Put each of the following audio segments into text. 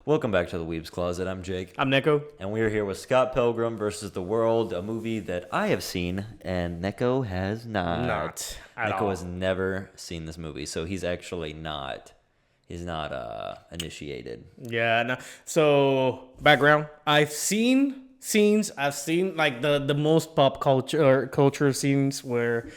Welcome back to the Weebs Closet. I'm Jake. I'm Nekko. And we're here with Scott Pilgrim versus the World, a movie that I have seen and Nekko has not. Not at Nekko all. has never seen this movie, so he's actually not. He's not initiated. Yeah. No. So background: I've seen scenes. I've seen like the most pop culture scenes where.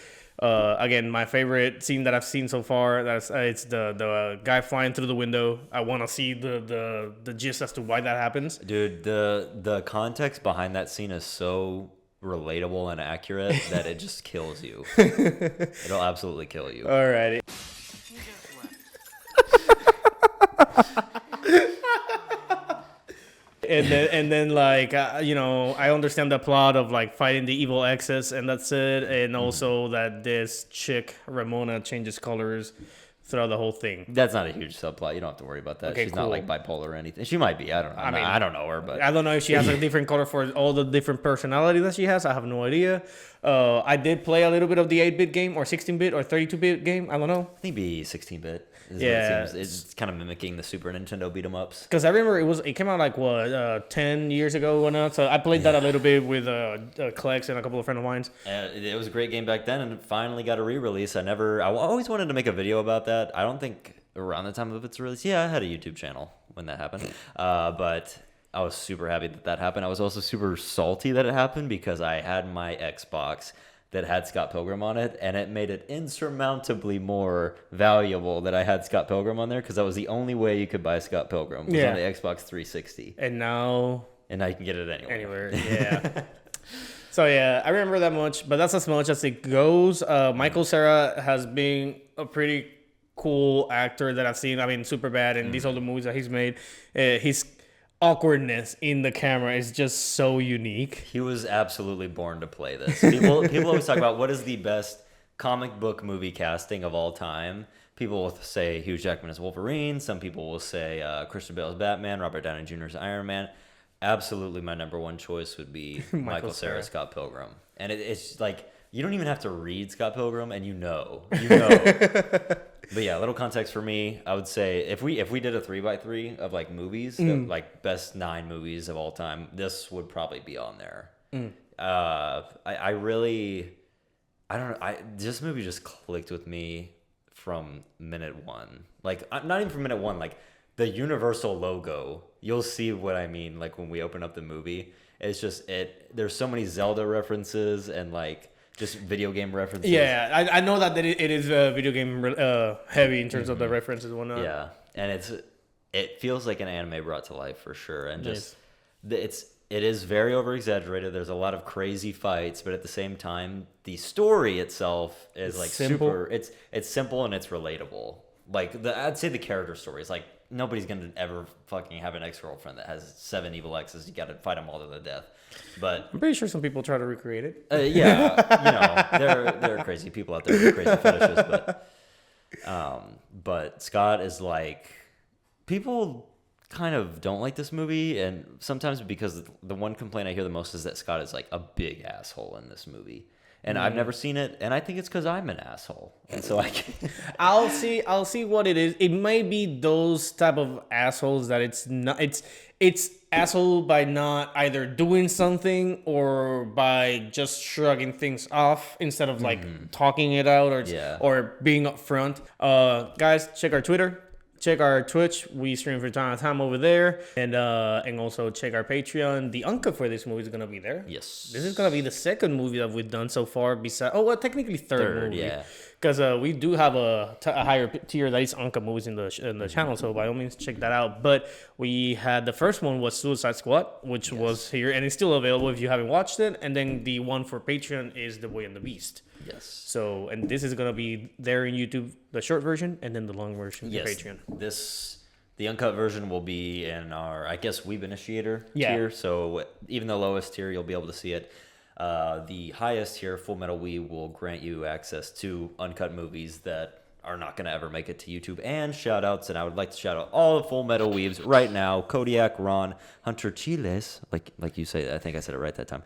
Again, my favorite scene that I've seen so far, it's the guy flying through the window. I want to see the gist as to why that happens. Dude, the context behind that scene is so relatable and accurate that it just kills you. It'll absolutely kill you. Alrighty. And then like I understand the plot of like fighting the evil Exes, and that's it, and also that this chick Ramona changes colors throughout the whole thing. That's not a huge subplot. You don't have to worry about that. Okay, She's cool. not like bipolar or anything. She might be. I don't know. I don't know her, but I don't know if she has a different color for all the different personality that she has. I have no idea. I did play a little bit of the 8-bit game or 16-bit or 32-bit game. I don't know. I think be 16-bit. Yeah. It's kind of mimicking the Super Nintendo beat 'em ups. Because I remember it came out like 10 years ago or not. So I played that a little bit with Clex and a couple of friends of mine. It was a great game back then, and it finally got a re-release. I always wanted to make a video about that. I don't think around the time of its release. Yeah, I had a YouTube channel when that happened. But I was super happy that happened. I was also super salty that it happened because I had my Xbox that had Scott Pilgrim on it, and it made it insurmountably more valuable that I had Scott Pilgrim on there because that was the only way you could buy Scott Pilgrim was on the Xbox 360. And now you can get it anywhere. Yeah. So yeah, I remember that much, but that's as much as it goes. Michael Cera has been a pretty cool actor that I've seen. I mean, Superbad and these other movies that he's made. His awkwardness in the camera is just so unique. He was absolutely born to play this. People always talk about what is the best comic book movie casting of all time. People will say Hugh Jackman as Wolverine. Some people will say Christian Bale as Batman, Robert Downey Jr. as Iron Man. Absolutely, my number one choice would be Michael Cera, Scott Pilgrim. And it's like, you don't even have to read Scott Pilgrim, and you know. But yeah, a little context for me, I would say if we did a 3x3 of like movies, like best 9 movies of all time, this would probably be on there. This movie just clicked with me from minute one. Like, not even from minute one, like the Universal logo, you'll see what I mean. Like when we open up the movie, it's just there's so many Zelda references and like just video game references. Yeah, I know that it is video game heavy in terms of the references and whatnot. Yeah, and it feels like an anime brought to life for sure, and just it is very over exaggerated. There's a lot of crazy fights, but at the same time, the story itself is like simple. super. It's simple and it's relatable. Like I'd say the character story is like nobody's gonna ever fucking have an ex-girlfriend that has 7 evil exes. You got to fight them all to the death. But I'm pretty sure some people try to recreate it. Yeah, there are crazy people out there with crazy fetishes, but Scott is like, people kind of don't like this movie, and sometimes because the one complaint I hear the most is that Scott is like a big asshole in this movie. And I've never seen it, and I think it's because I'm an asshole, and so I can't. I'll see what it is. It may be those type of assholes that it's not. It's asshole by not either doing something or by just shrugging things off instead of like talking it out or being upfront. Guys, check our Twitter. Check our Twitch. We stream from time to time over there. And also check our Patreon. The uncut for this movie is going to be there. Yes. This is going to be the second movie that we've done so far. Technically third movie. Yeah. Because we do have a higher tier that is uncut movies in the channel. So by all means, check that out. But we had the first one was Suicide Squad, which was here. And it's still available if you haven't watched it. And then the one for Patreon is The Boy and the Beast. Yes. So, and this is going to be there in YouTube, the short version, and then the long version in Patreon. The uncut version will be in our, I guess, Weeb Initiator tier. So even the lowest tier, you'll be able to see it. The highest tier, Full Metal Weeb, will grant you access to uncut movies that are not going to ever make it to YouTube, and shout outs. And I would like to shout out all the Full Metal Weebs right now: Kodiak, Ron, Hunter Chiles, like you say, I think I said it right that time.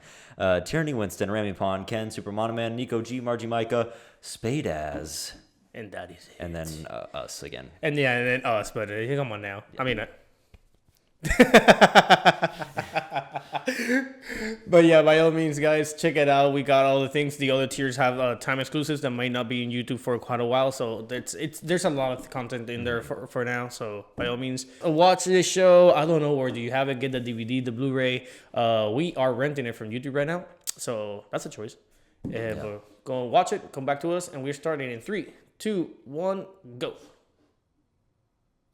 Tierney Winston, Rami Pond, Ken, Super Monoman, Nico G, Margie Micah, Spadaz, And that is it. and then us again. And then us, but come on now. I mean, But yeah, by all means, guys, check it out. We got all the things. The other tiers have time exclusives that might not be in YouTube for quite a while. So there's a lot of content in there for now. So by all means, watch this show. I don't know where do you have it. Get the DVD, the Blu-ray. We are renting it from YouTube right now, so that's a choice. But go watch it. Come back to us, and we're starting in 3, 2, 1, go.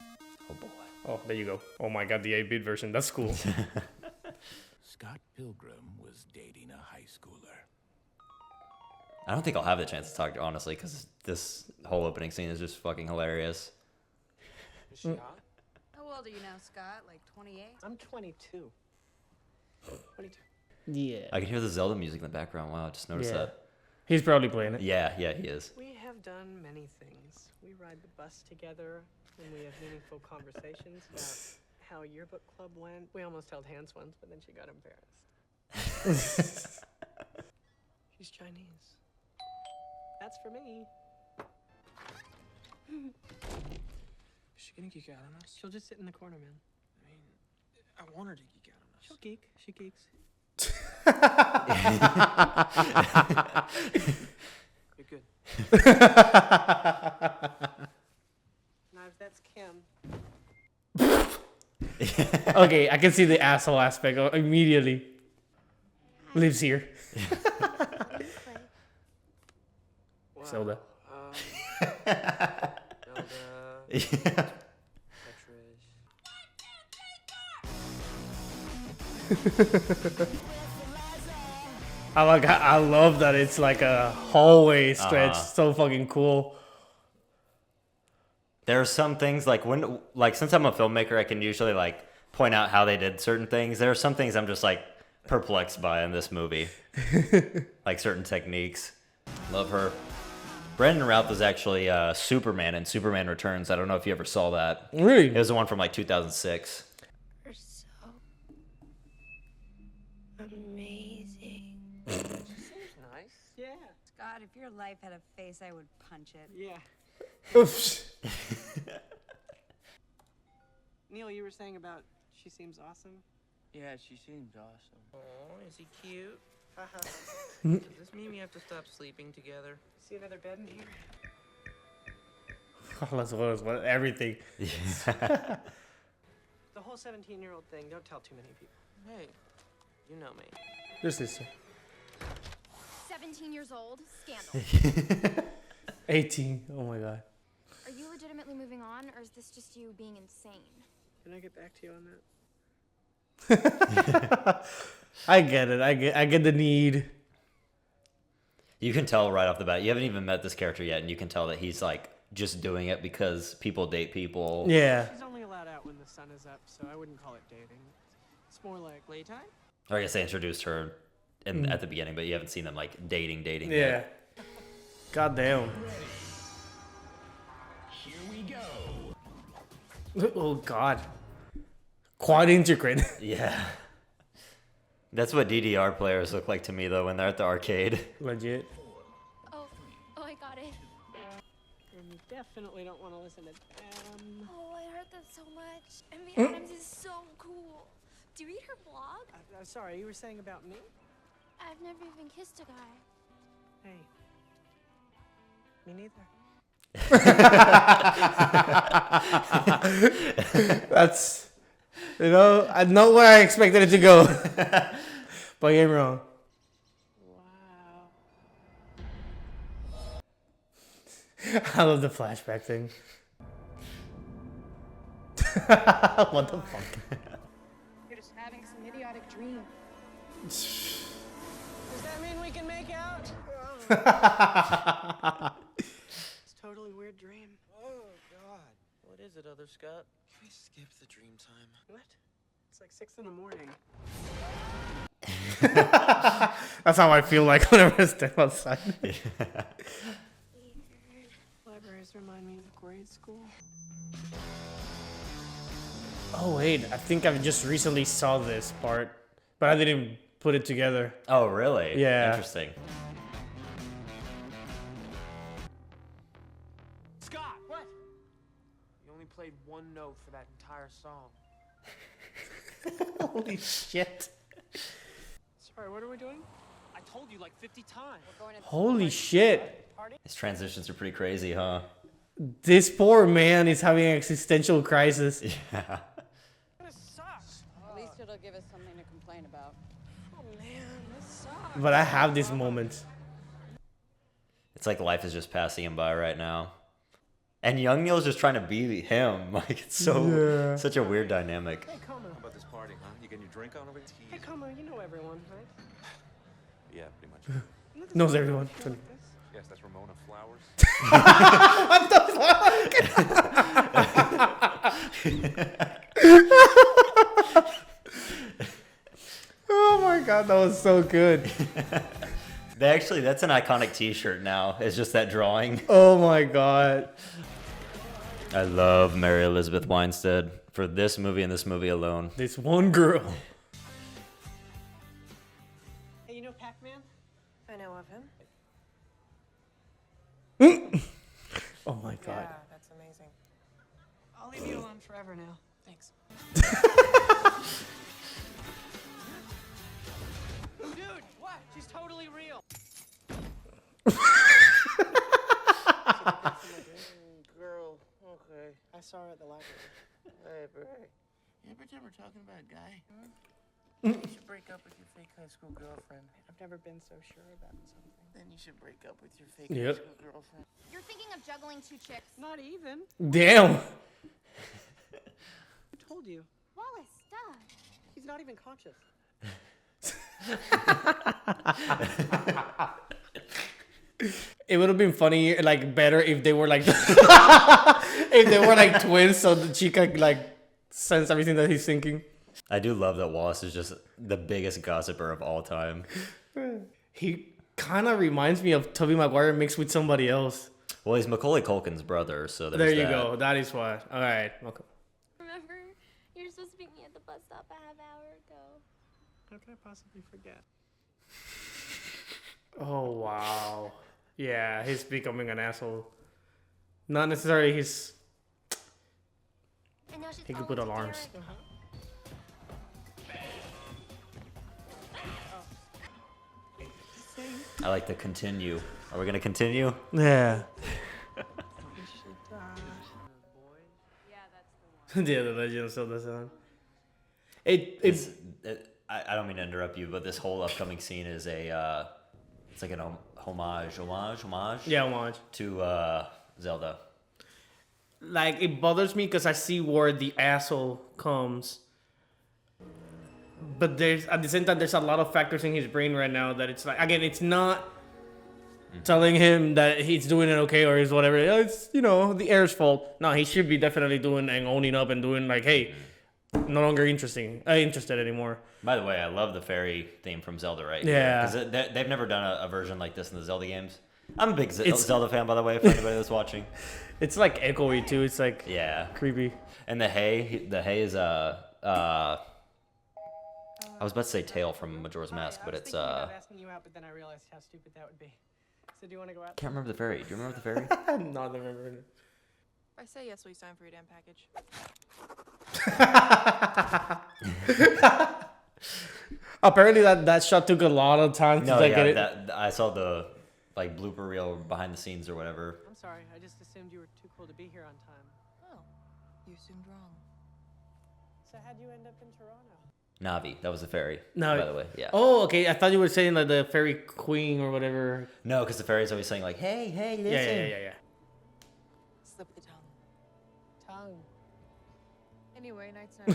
Oh boy. Oh, there you go. Oh my god, the 8-bit version. That's cool. Scott Pilgrim was dating a high schooler. I don't think I'll have the chance to talk to her, honestly, because this whole opening scene is just fucking hilarious. Is she hot? How old are you now, Scott? Like 28? I'm 22. 22. Yeah. I can hear the Zelda music in the background. Wow, I just noticed that. He's probably playing it. Yeah, he is. We have done many things. We ride the bus together, and we have meaningful conversations about how yearbook club went. We almost held hands once, but then she got embarrassed. She's Chinese. That's for me. Is she gonna geek out on us? She'll just sit in the corner, man. I mean, I want her to geek out on us. She'll geek. She geeks. You're good. Knives, that's Kim. Okay, I can see the asshole aspect immediately. Lives here. Wow. Zelda. Zelda. Yeah. I love that it's like a hallway stretch. So fucking cool. There are some things since I'm a filmmaker, I can usually like point out how they did certain things. There are some things I'm just like perplexed by in this movie, like certain techniques. Love her. Brandon Routh was actually Superman in Superman Returns. I don't know if you ever saw that. Really? It was the one from like 2006. You're so amazing. Seems nice. Yeah. Scott, if your life had a face, I would punch it. Yeah. Oops. Neil, you were saying about she seems awesome? Yeah, she seems awesome. Oh, is he cute? Haha. Does this mean we have to stop sleeping together? See another bed in here? Let's everything. Yeah. The whole 17-year-old thing, don't tell too many people. Hey, you know me. This is 17 years old? Scandal. 18. Oh my god. Are you legitimately moving on, or is this just you being insane? Can I get back to you on that? I get it. I get the need. You can tell right off the bat. You haven't even met this character yet, and you can tell that he's like just doing it because people date people. Yeah. She's only allowed out when the sun is up, so I wouldn't call it dating. It's more like Playtime? Or I guess they introduced her at the beginning, but you haven't seen them like dating Yeah. yet. God damn. Here we go. Oh god. Quad integrate. Yeah. That's what DDR players look like to me, though, when they're at the arcade. Legit. Oh, I got it. and you definitely don't want to listen to them. Oh, I heard that so much. Amy Adams is so cool. Do you read her blog? I'm sorry, you were saying about me? I've never even kissed a guy. Hey. Me neither. That's, not where I expected it to go. But you're wrong. Wow. I love the flashback thing. What the fuck? You're just having some idiotic dream. Does that mean we can make out? It's a totally weird dream. Oh, God. What is it, other Scott? Can we skip the dream time? What? It's like 6 in the morning. That's how I feel like whenever I step outside. Libraries remind me of grade school. Oh wait, I think I just recently saw this part, but I didn't put it together. Oh, really? Yeah. Interesting. Scott! What? You only played one note for that entire song. Holy shit. Sorry, what are we doing? I told you like 50 times. Holy shit. His transitions are pretty crazy, huh? This poor man is having an existential crisis. Yeah. This sucks. At least it'll give us something to complain about. Oh man, this sucks. But I have this moment. It's like life is just passing him by right now. And Young Neil's just trying to be him. Like, it's so such a weird dynamic. Hey, Kama. How about this party, huh? You getting your drink on over Hey, Kama, you know everyone, right? Yeah, pretty much. You know this Knows is everyone. like this? Yes, that's Ramona Flowers. Oh my god, that was so good. That's an iconic t-shirt now. It's just that drawing. Oh my god. I love Mary Elizabeth Winstead for this movie and this movie alone. This one girl. Hey, you know Pac-Man? I know of him. Oh my god. That's amazing. I'll leave you alone forever now. Thanks. Dude, what? She's totally real. Girl, okay. I saw her at the library. Hey, Bray. You ever talking about a guy? You should break up with your fake high school girlfriend. I've never been so sure about something. Then you should break up with your fake Yep. high school girlfriend. You're thinking of juggling two chicks. Not even. Damn. Who told you? Wallace, duh. He's not even conscious. It would have been funny, like better if they were like if they were like twins, so that she could like sense everything that he's thinking. I do love that Wallace is just the biggest gossiper of all time. He kind of reminds me of Tobey Maguire mixed with somebody else. Well, he's Macaulay Culkin's brother, so There there's you that. go. That is why. All right. Okay. Remember? You're supposed to meet me at the bus stop a half hour ago. How could I possibly forget? Oh wow. Yeah, he's becoming an asshole. Not necessarily his. And now she's He could fallen put to alarms. Derek. I like to continue. Are we gonna continue? Yeah. Yeah, that's the one. Yeah, the Legend of Zelda song. It's I don't mean to interrupt you, but this whole upcoming scene is it's like an homage yeah, homage. to Zelda. Like it bothers me because I see where the asshole comes, but there's at the same time there's a lot of factors in his brain right now that it's like again it's not telling him that he's doing it okay or is whatever. It's the air's fault. No, he should be definitely doing and owning up and doing like, hey, no longer interested anymore. By the way, I love the fairy theme from Zelda right here. Yeah. Because they've never done a version like this in the Zelda games. I'm a big It's- Zelda fan, by the way, for anybody that's watching. It's like echoey too. It's like Yeah. creepy. And the hay is I was about to say Tail from Majora's Mask, but I was it's thinking about asking you out, but then I realized how stupid that would be. So do you want to go out? can't remember the fairy. Do you remember the fairy? Not remembering it. If I say yes, will you sign for your damn package? Apparently that shot took a lot of time to No, like, yeah, get it. I saw the like blooper reel behind the scenes or whatever. I'm sorry. I just assumed you were too cool to be here on time. Oh, you assumed wrong. So how'd you end up in Toronto? Navi, that was the fairy. No. By the way, yeah. Oh, okay. I thought you were saying like the fairy queen or whatever. No, because the fairy's always saying like, "Hey, listen." Yeah. Slip of the tongue. Tongue. Anyway, night's not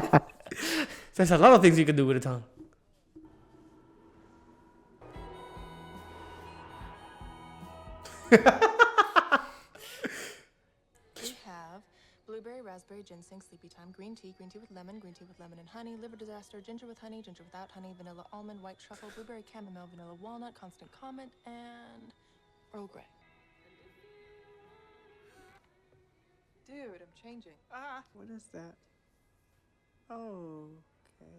over. There's a lot of things you can do with a tongue. We have blueberry, raspberry, ginseng, sleepy time, green tea with lemon and honey, liver disaster, ginger with honey, ginger without honey, vanilla almond, white truffle, blueberry chamomile, vanilla walnut, constant comment, and Earl Grey. Dude, I'm changing. Ah, what is that? Oh, okay.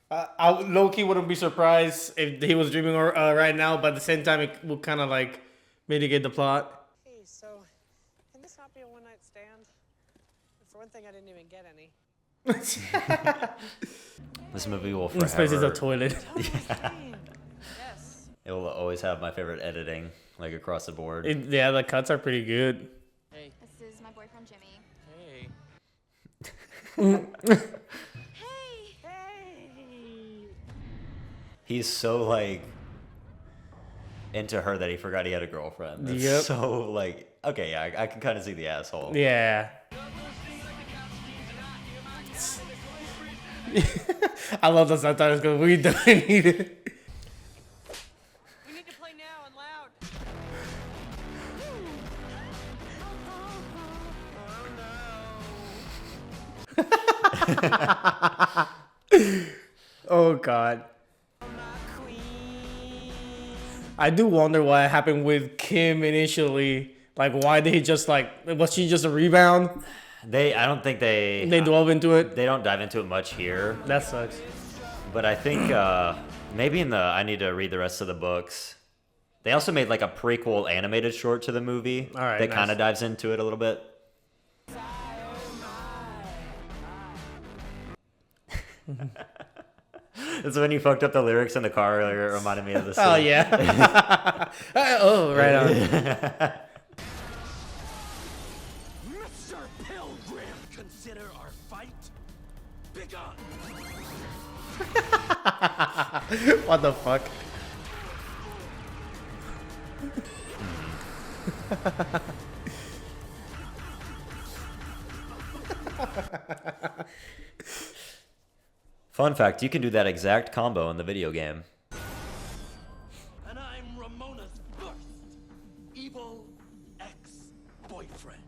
I low-key wouldn't be surprised if he was dreaming right now, but at the same time, it will kind of like mitigate the plot. Hey, so can this not be a one-night stand? For one thing, I didn't even get any. This movie will This place is a forever. toilet. Yes. It will always have my favorite editing, like across the board. Yeah, the cuts are pretty good. This is my boyfriend Jimmy. Hey. He's so like into her that he forgot he had a girlfriend. It's Yep. so like, okay, yeah, I can kind of see the asshole. Yeah. I love the subtitles because we don't need it. We need to play now and loud. Oh God. I do wonder what happened with Kim initially. Like, why did he just like? Was she just a rebound? I don't think they Dove into it. they don't dive into it much here, That sucks. but I think maybe I need to read the rest of the books. They also made like a prequel animated short to the movie All right, that kind nice. of dives into it a little bit. It's when you fucked up the lyrics in the car earlier. It reminded me of the scene. Oh yeah. Oh, right on. Mr. Pilgrim, consider our fight begun. What the fuck? Fun fact, you can do that exact combo in the video game. And I'm Ramona's first evil ex-boyfriend.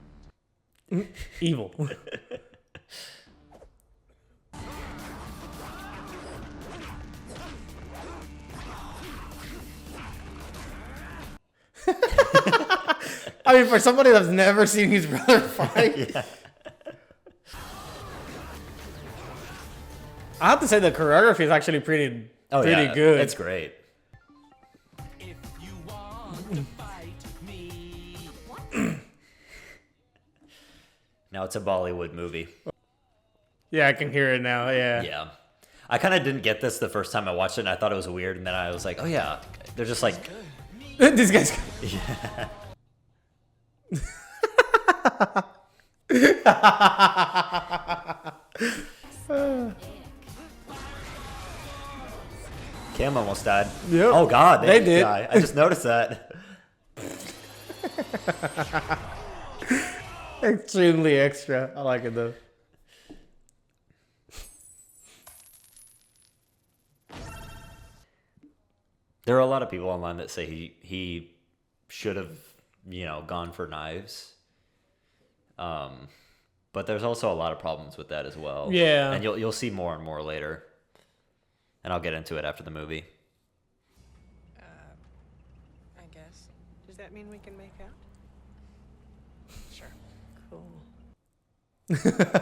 Evil. I mean, for somebody that's never seen his brother fight, Yeah. I have to say the choreography is actually pretty Oh, good. It's great. If you want to fight me. Now it's a Bollywood movie. Yeah, I can hear it now. Yeah. Yeah. I kind of didn't get this the first time I watched it, and I thought it was weird, and then I was like, oh yeah, they're just like, This guy's. Cam almost died. Yep. Oh god, They did did. die. I just noticed that. Extremely extra. I like it though. There are a lot of people online that say he should have, gone for knives. But there's also a lot of problems with that as well. Yeah. And you'll see more and more later. And I'll get into it after the movie. I guess. Does that mean we can make out? Sure. Cool. You know what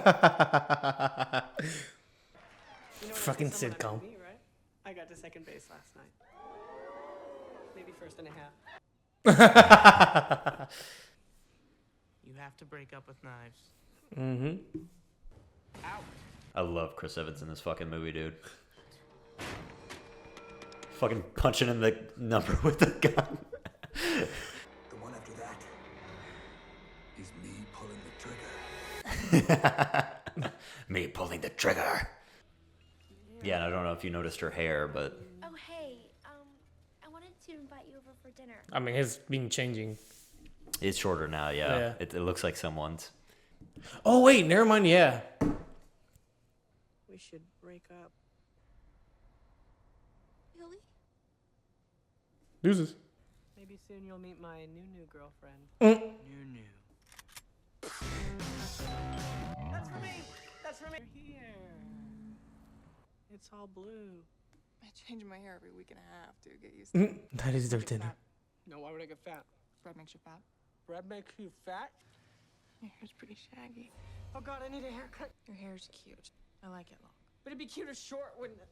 I Fucking said someone sitcom. about me, right? I got to second base last night. Maybe first and a half. You have to break up with knives. Mm-hmm. I love Chris Evans in this fucking movie, dude. Fucking punching in the number with the gun. The one after that is me pulling the trigger. Me pulling the trigger. Yeah, and I don't know if you noticed her hair, but Oh, hey, I wanted to invite you over for dinner. I mean, it's been changing. it's shorter now, yeah. Yeah. It looks like someone's. Oh wait, never mind. Yeah. We should break up. Really? Deuces. Maybe soon you'll meet my new girlfriend. New. That's for me! That's for me! Here. It's all blue. I change my hair every week and a half to get used to it. That is their dinner. No, why would I get fat? Bread makes you fat. Bread makes you fat? Your hair's pretty shaggy. Oh god, I need a haircut. Your hair's cute. I like it long. But it'd be cuter short, wouldn't it?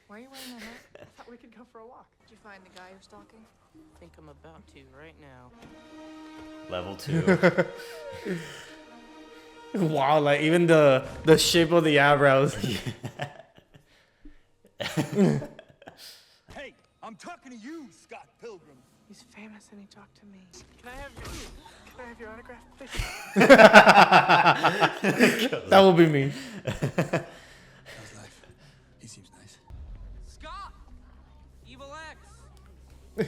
Why are you wearing that hat? I thought we could go for a walk. Did you find the guy you're stalking? I think I'm about to right now. Level 2. Wow, like even the shape of the eyebrows. Hey, I'm talking to you, Scott Pilgrim. He's famous and he talked to me. Can I have your autograph, please? That would be me. How's life? He seems nice. Scott! Evil X!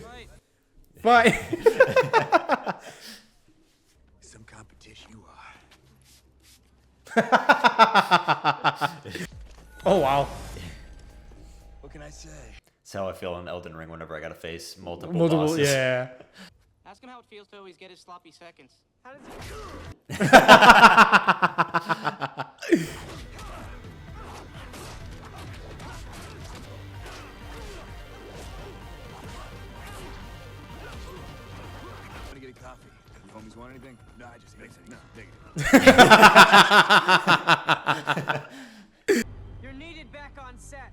Right. Bye. Some competition you are. Oh wow. What can I say? That's how I feel in Elden Ring whenever I gotta face multiple Multiple, bosses. yeah. Ask him how it feels to always get his sloppy seconds. How does he... Want to get a coffee? You homies want anything? No, I just ate it. No, negative. You're needed back on set.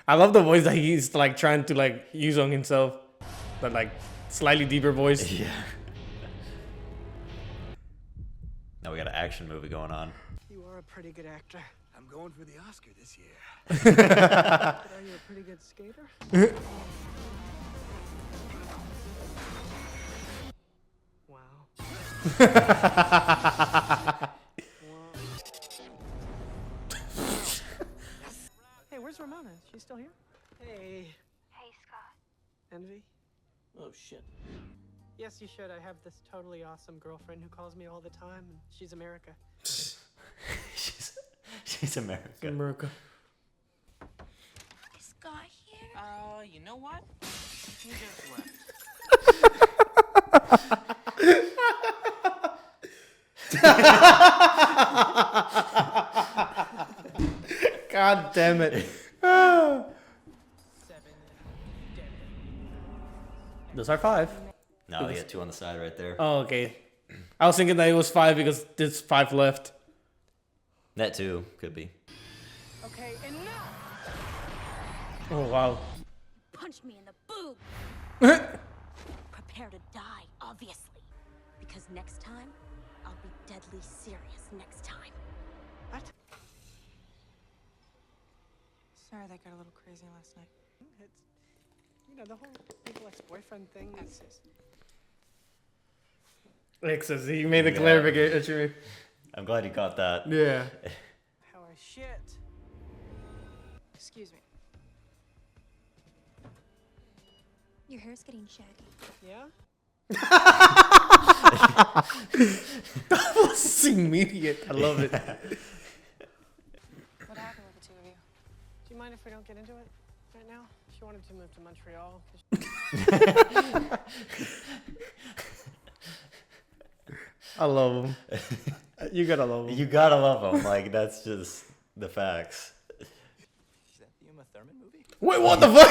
I love the voice that he's like trying to like use on himself. But like slightly deeper voice. Yeah. Now we got an action movie going on. You are a pretty good actor. I'm going for the Oscar this year. But are you a pretty good skater? Wow. Hey, where's Ramona? She's still here? Hey. Hey, Scott. Envy? Oh shit. Yes, you should. I have this totally awesome girlfriend who calls me all the time, and she's America. she's America. America. Is Scott here? You know what? He just left. God damn it. 7 dead. Those are 5. No, they got 2 on the side right there. Oh, okay. I was thinking that it was 5 because there's 5 left. That too could be. Okay, enough! Oh wow. Punched me in the boob. Prepare to die, obviously. Because next time, I'll be deadly serious next time. What? Sorry that got a little crazy last night. It's, you know, the whole evil ex-boyfriend thing. Exes. He made the Yeah. clarification. I'm glad you caught that. Yeah. How I shit. Excuse me. Your hair's getting shaggy. Yeah? That was immediate. I love it. What happened with the two of you? Do you mind if we don't get into it right now? She wanted to move to Montreal. I love him. You gotta love him. You gotta love them. Like, that's just the facts. Is that the Uma Thurman movie? Wait, what the fuck?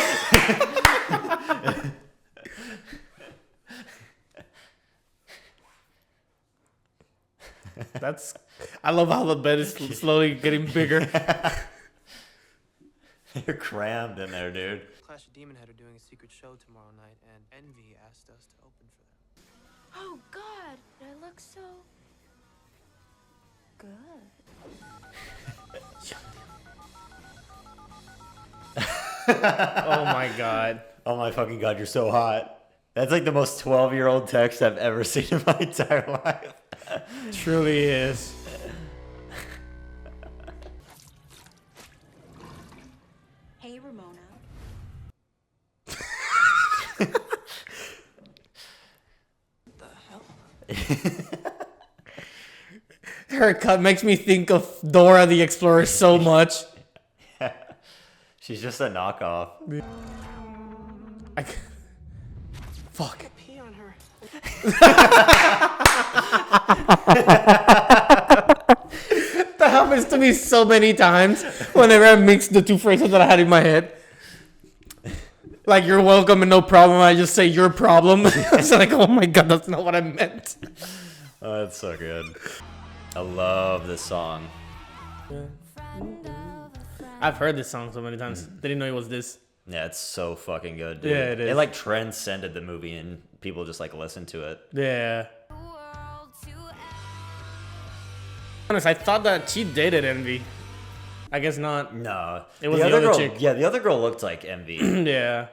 That's. I love how the bed is slowly getting bigger. You're crammed in there, dude. Clash of Demon Head are doing a secret show tomorrow night, and Envy asked us to open for them. Oh, God. I look so... good. Oh my god. Oh my fucking god, you're so hot. That's like the most 12-year-old text I've ever seen in my entire life. Truly is. Hey, Ramona. Her cut makes me think of Dora the Explorer so much. She's just a knockoff. Fuck. Pee on her. That happens to me so many times whenever I mix the two phrases that I had in my head. Like, you're welcome and no problem. I just say your problem. It's like, oh my god, that's not what I meant. Oh, that's so good. I love this song. Yeah. I've heard this song so many times. Didn't know it was this. Yeah, it's so fucking good, dude. Yeah, it is. It like transcended the movie and people just like listen to it. Yeah. Honest, I thought that she dated Envy. I guess not. No. It was the other girl, chick. Yeah, the other girl looked like Envy. Yeah.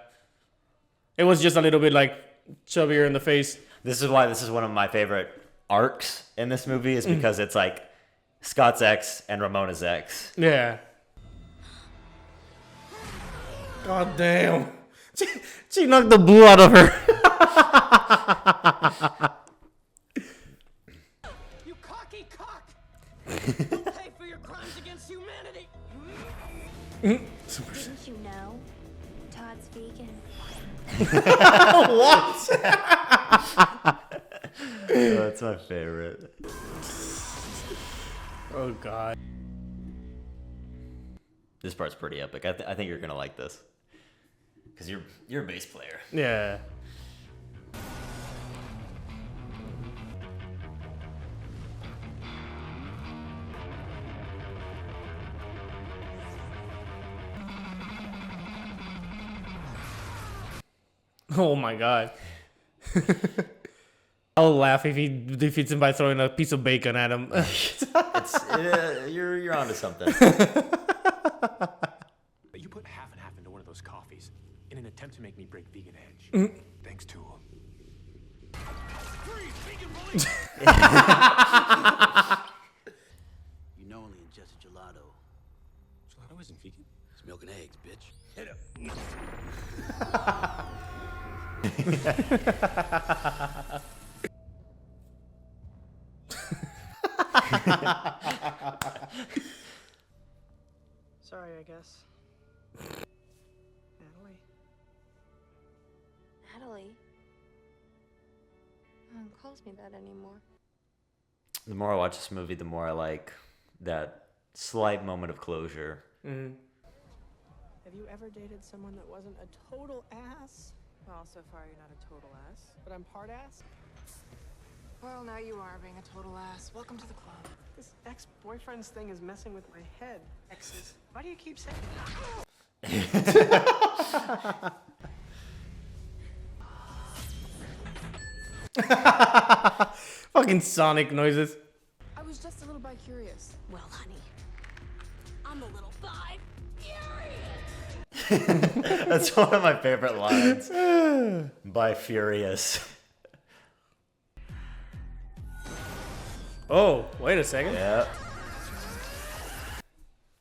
It was just a little bit like chubbier in the face. This is why this is one of my favorite arcs in this movie, is because it's like Scott's ex and Ramona's ex. Yeah. God damn. She knocked the blue out of her. You cocky cock! You'll pay for your crimes against humanity! Didn't you know? Todd's vegan. What? Oh, that's my favorite. Oh, God. This part's pretty epic. I think you're gonna like this. Because you're a bass player. Yeah. Oh my God. I'll laugh if he defeats him by throwing a piece of bacon at him. You're onto something. You put half and half into one of those coffees in an attempt to make me break vegan edge. Thanks, Tool. You know only ingested gelato. Gelato isn't vegan. It's milk and eggs, bitch. Hit him. Sorry, I guess. Natalie. Natalie. No one calls me that anymore. The more I watch this movie, the more I like that slight moment of closure. Mm. Have you ever dated someone that wasn't a total ass? Well, so far you're not a total ass. But I'm part ass? Well, now you are being a total ass. Welcome to the club. This ex-boyfriend's thing is messing with my head. Exes. Why do you keep saying that? Fucking Sonic noises. I was just a little bi-curious. Well, honey, I'm a little bi-furious. That's one of my favorite lines. By Furious. Oh, wait a second. Yeah.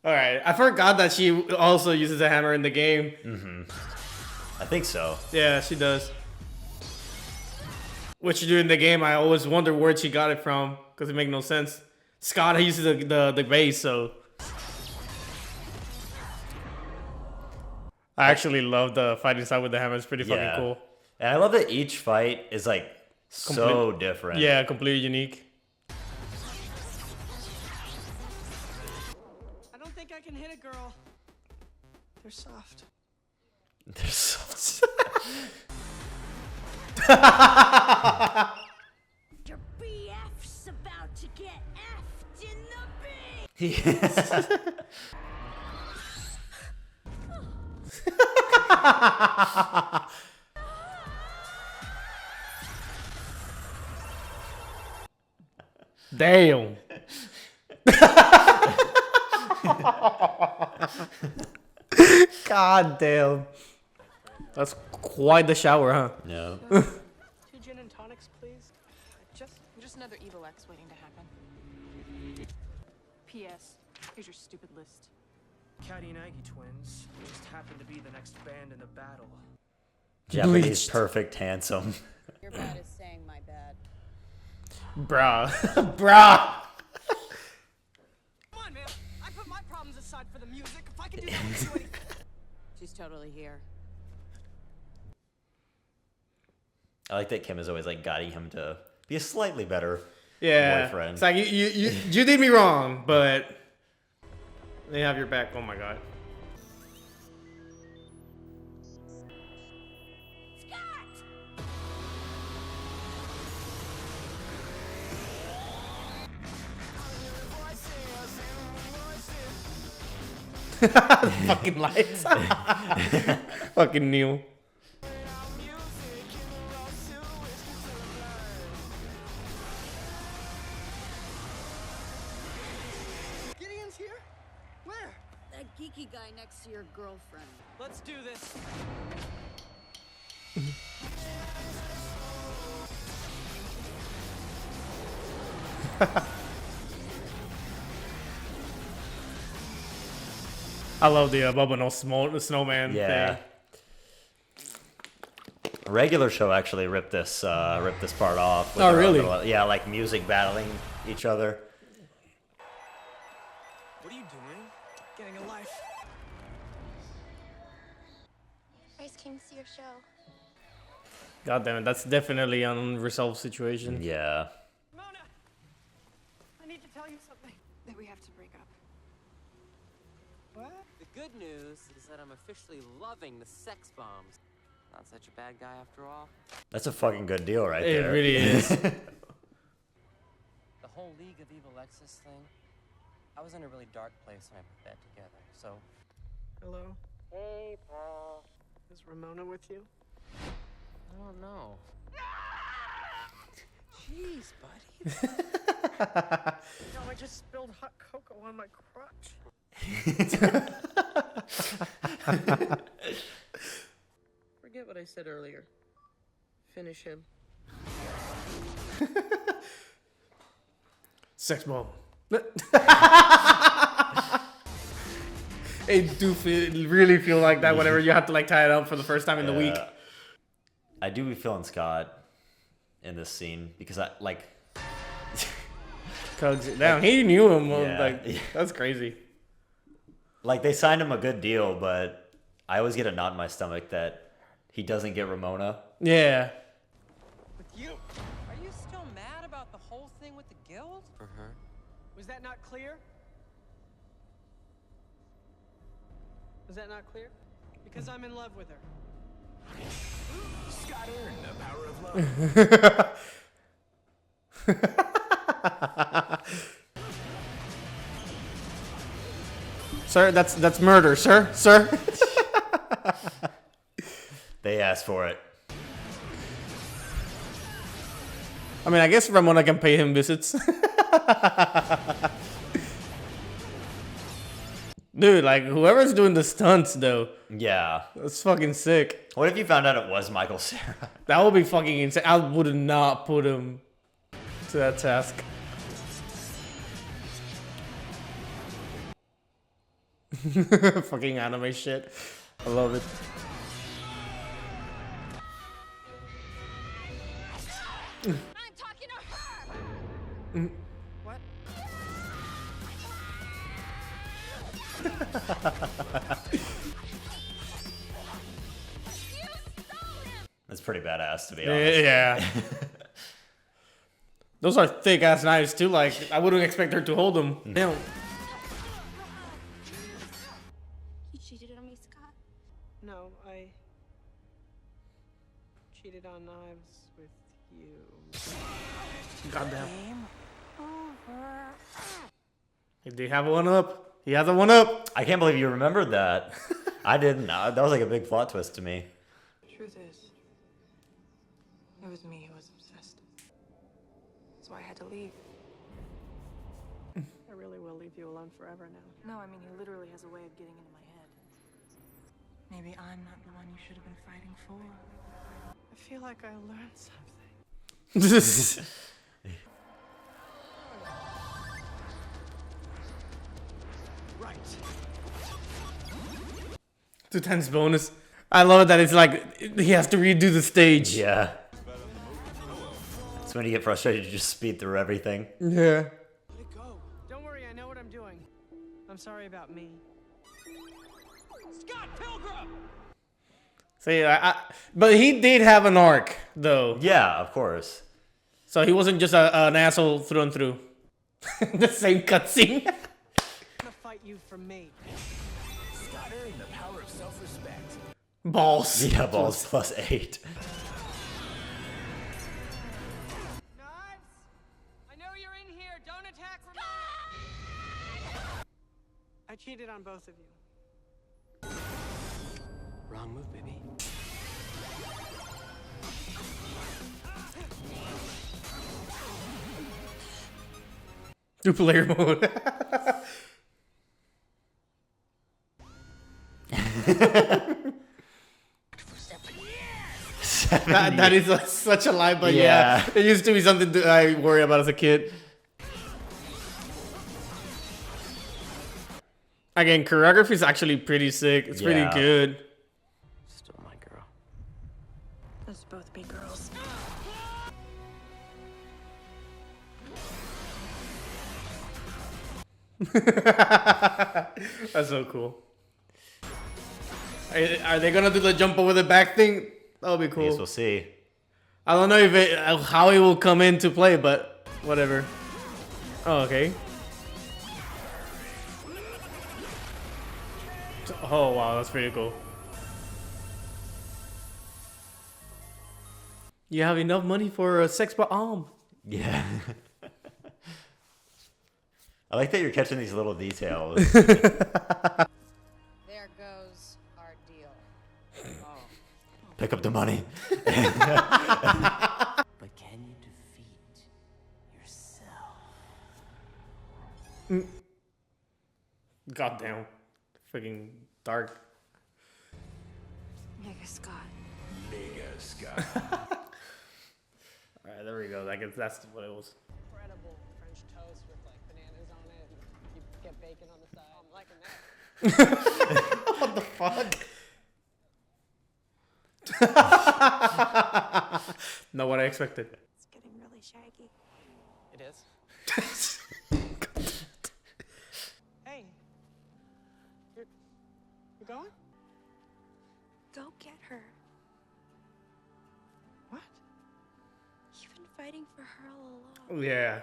Alright, I forgot that she also uses a hammer in the game. Mm-hmm. I think so. Yeah, she does. What you do in the game, I always wonder where she got it from, because it makes no sense. Scott uses the base, so... I actually love the fighting style with the hammer. It's pretty fucking cool. And I love that each fight is like so different. Yeah, completely unique. I don't think I can hit a girl. They're soft. They're soft. Your BF's about to get F'd in the B. Damn. God damn. That's quite the shower, huh? No. 2 gin and tonics, please. Just another evil ex waiting to happen. P.S. Here's your stupid list. Caddy and Aggie twins just happened to be the next band in the battle. Japanese Bleached. perfect handsome. Your bad is saying my bad. Bruh. Bruh. Come on, man. I put my problems aside for the music. If I can do that, I'll do anything. She's totally here. I like that Kim is always like guiding him to be a slightly better boyfriend. It's like you did me wrong, but they have your back. Oh my god. Fucking lights. Fucking Neil. Gideon's here? Where? That geeky guy next to your girlfriend. Let's do this. I love the Bubba No Snowman Yeah. thing. A regular show actually ripped this part off. Oh, really? Yeah, like music battling each other. What are you doing? Getting a life. I just came to see your show. God damn it, that's definitely an unresolved situation. Yeah. Mona! I need to tell you something. That we have to break up. What? The good news is that I'm officially loving the sex bombs. Not such a bad guy after all. That's a fucking good deal right It there. really is. The whole League of Evil Exes thing, I was in a really dark place when I put that together, so... Hello? Hey, Paul. Is Ramona with you? I don't know. Jeez, buddy. No, I just spilled hot cocoa on my crotch. Forget what I said earlier. Finish him. Sex bomb. It do really feel like that whenever you have to like tie it up for the first time in the week. I do be feeling Scott in this scene because I like. Cugs, damn, he knew him. Yeah. Like that's crazy. Like they signed him a good deal, but I always get a knot in my stomach that he doesn't get Ramona. Yeah. With you? Are you still mad about the whole thing with the guild? Uh-huh. Was that not clear? Was that not clear? Because I'm in love with her. Scott earned the power of love. Sir, that's murder, sir. Sir. They asked for it. I mean, I guess Ramona can pay him visits. Dude, like, whoever's doing the stunts, though. Yeah. That's fucking sick. What if you found out it was Michael Cera? That would be fucking insane. I would not put him to that task. Fucking anime shit. I love it. I'm talking to her! What? That's pretty badass, to be honest. Yeah. Those are thick ass knives too. Like I wouldn't expect her to hold them. Damn. You cheated on me, Scott. No, I cheated on knives with you. Goddamn. They have one up. He has a one up. I can't believe you remembered that. I didn't. That was like a big plot twist to me. Truth is, it was me who was obsessed. That's why I had to leave. I really will leave you alone forever now. No, I mean, he literally has a way of getting into my head. Maybe I'm not the one you should have been fighting for. I feel like I learned something. Right. 2 times bonus. I love it that it's like he has to redo the stage. Yeah. It's when you get frustrated, you just speed through everything. Yeah. Let it go. Don't worry, I know what I'm doing. I'm sorry about me. Scott Pilgrim! See, but he did have an arc though. Yeah, of course. So he wasn't just an asshole through and through. The same cutscene. I'm gonna fight you for me. Scott earned the power of self-respect. Balls. Yeah, balls plus 8. Knives! I know you're in here. Don't attack Ramona. I cheated on both of you. Wrong move, baby. Two-player mode. That is such a lie, but yeah, it used to be something I worry about as a kid. Again, choreography is actually pretty sick. It's pretty good. Still my girl. Let's both be girls. That's so cool. Are they gonna do the jump over the back thing? That'll be cool. I guess we'll see. I don't know if how it will come into play, but whatever. Oh, okay. Oh wow, that's pretty cool. You have enough money for a sex bomb. Yeah. I like that you're catching these little details. There goes our deal. Oh. Pick up the money. But can you defeat yourself? Goddamn. Freaking dark. Mega Scott. Mega Scott. Alright, there we go. I guess that's what it was. Incredible French toast with like bananas on it, and you get bacon on the side. I'm liking that. What the fuck? Not what I expected. It's getting really shaggy. It is. Hey, you're going? Go get her. What? You've been fighting for her all along. Yeah.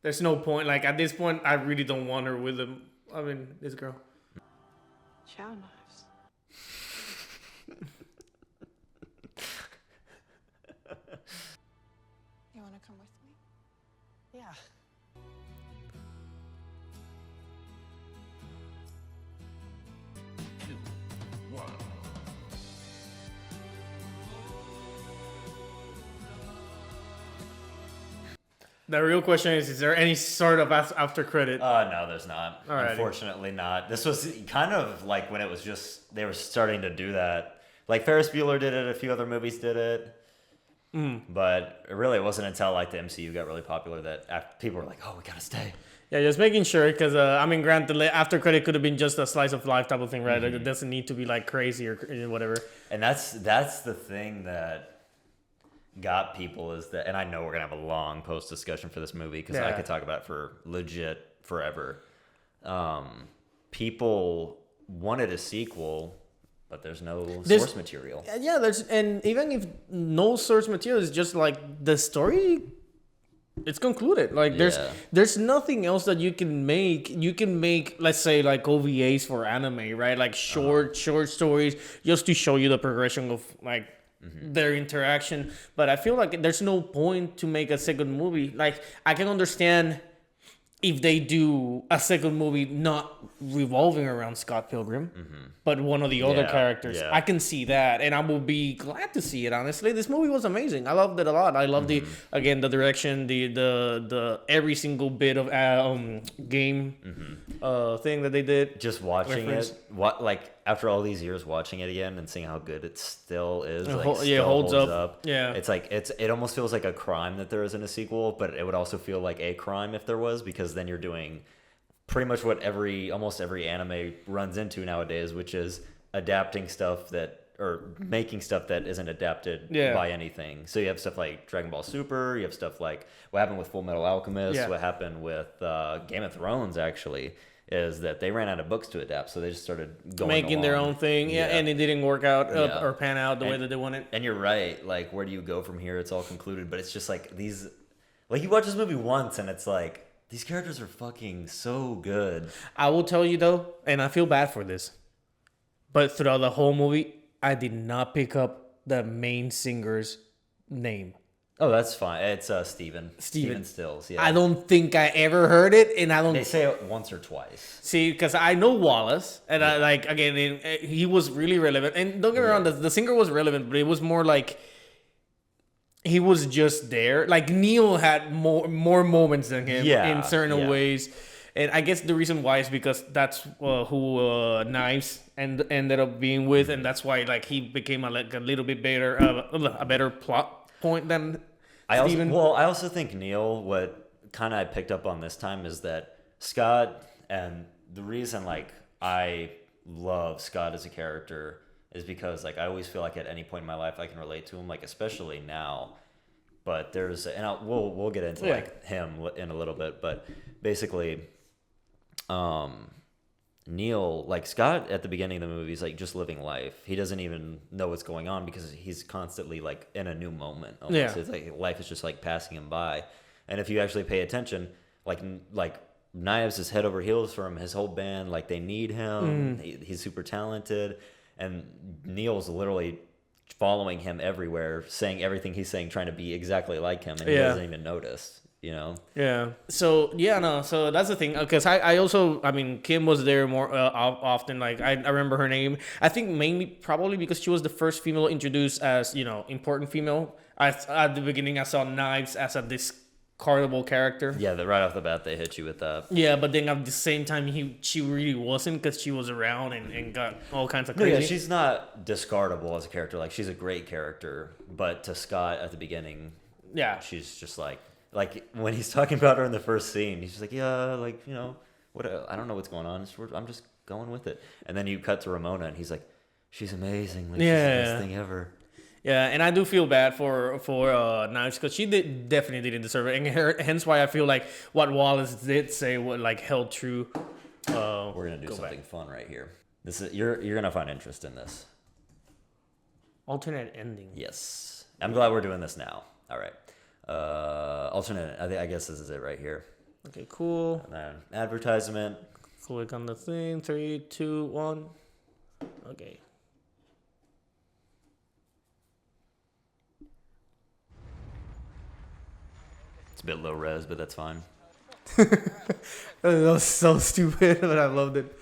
There's no point. Like, at this point, I really don't want her with him. I mean, this girl. Chow knives. You want to come with me? Yeah. The real question is there any sort of after credit? No, there's not. Alrighty. Unfortunately not. This was kind of like when it was just, they were starting to do that. Like Ferris Bueller did it, a few other movies did it. But it really wasn't until like the MCU got really popular that people were like, oh, we gotta stay. Yeah, just making sure, because I mean, granted, after credit could have been just a slice of life type of thing, right? Like, it doesn't need to be like crazy or whatever. And that's the thing that got people is that, and I know we're gonna have a long post discussion for this movie because I could talk about it for legit forever. People wanted a sequel, but there's no source material. Yeah, and even if no source material, is just like the story, it's concluded. Like there's nothing else that you can make. You can make, let's say, like OVAs for anime, right? Like short stories just to show you the progression of like their interaction. But I feel like there's no point to make a second movie. Like, I can understand if they do a second movie not revolving around Scott Pilgrim, but one of the other characters. Yeah. I can see that, and I will be glad to see it, honestly. This movie was amazing. I loved it a lot. I love the direction, the every single bit of game thing that they did. Just watching it, after all these years watching it again and seeing how good it still is, It holds up. Yeah. It's like it almost feels like a crime that there isn't a sequel, but it would also feel like a crime if there was, because then you're doing pretty much what almost every anime runs into nowadays, which is adapting stuff or making stuff that isn't adapted by anything. So you have stuff like Dragon Ball Super, you have stuff like what happened with Full Metal Alchemist, what happened with Game of Thrones, actually, is that they ran out of books to adapt, so they just started making their own thing, and it didn't work out or pan out the way that they wanted. And you're right, like, where do you go from here? It's all concluded, but it's just like these, like, you watch this movie once and it's like, these characters are fucking so good. I will tell you though, and I feel bad for this, but throughout the whole movie, I did not pick up the main singer's name. Oh, that's fine. It's Steven Stills. Yeah. I don't think I ever heard it, and I don't. They say it once or twice. See, because I know Wallace, and I like again, he was really relevant. And don't get me wrong, the singer was relevant, but it was more like he was just there. Like Neil had more moments than him in certain ways, and I guess the reason why is because that's who Knives ended up being with, and that's why like he became a little bit better, a better plot point than. I also think Neil, what kind of I picked up on this time is that Scott, and the reason like I love Scott as a character is because like I always feel like at any point in my life I can relate to him, like especially now. But we'll get into like him in a little bit, but basically, Neil, like Scott at the beginning of the movie is like just living life. He doesn't even know what's going on because he's constantly like in a new moment. Almost. Yeah. It's like life is just like passing him by. And if you actually pay attention, like Knives is head over heels for him. His whole band, like they need him. He's super talented. And Neil's literally following him everywhere, saying everything he's saying, trying to be exactly like him. And he doesn't even notice. You know. Yeah. So So that's the thing. Because I also, I mean, Kim was there more often. Like I remember her name. I think mainly probably because she was the first female introduced as important female. At the beginning, I saw Knives as a discardable character. Yeah. Right off the bat, they hit you with that. Yeah, but then at the same time, she really wasn't because she was around and got all kinds of crazy. No, yeah, she's not discardable as a character. Like she's a great character, but to Scott at the beginning, she's just like when he's talking about her in the first scene, he's just like, yeah, like, what, I don't know what's going on. I'm just going with it. And then you cut to Ramona and he's like, she's amazing. Like, she's the best thing ever. Yeah. And I do feel bad for Knives because she definitely didn't deserve it. And hence why I feel like what Wallace did say held true. We're going to do something fun right here. You're going to find interest in this. Alternate ending. Yes. I'm glad we're doing this now. All right. Alternate. I guess this is it right here. Okay, cool. And then advertisement. Click on the thing. 3, 2, 1. Okay. It's a bit low res, but that's fine. That was so stupid, but I loved it.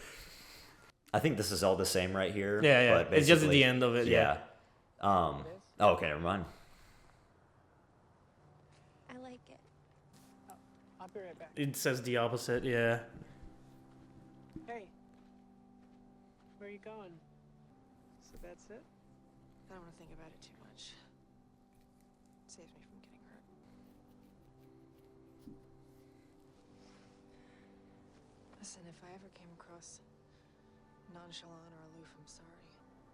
I think this is all the same right here. Yeah. But it's just at the end of it. Yeah. Oh, okay, never mind. I'll be right back. It says the opposite, yeah. Hey, where are you going? So that's it? I don't want to think about it too much. It saves me from getting hurt. Listen, if I ever came across nonchalant or aloof, I'm sorry.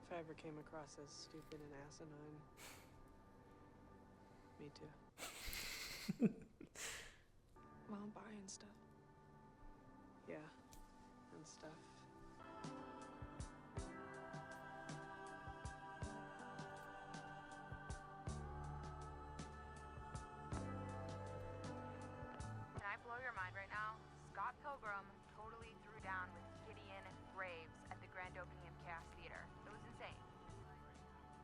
If I ever came across as stupid and asinine, me too. Well, I'm buying stuff. Yeah, and stuff. Can I blow your mind right now? Scott Pilgrim totally threw down with Gideon Graves at the grand opening of Chaos Theater. It was insane.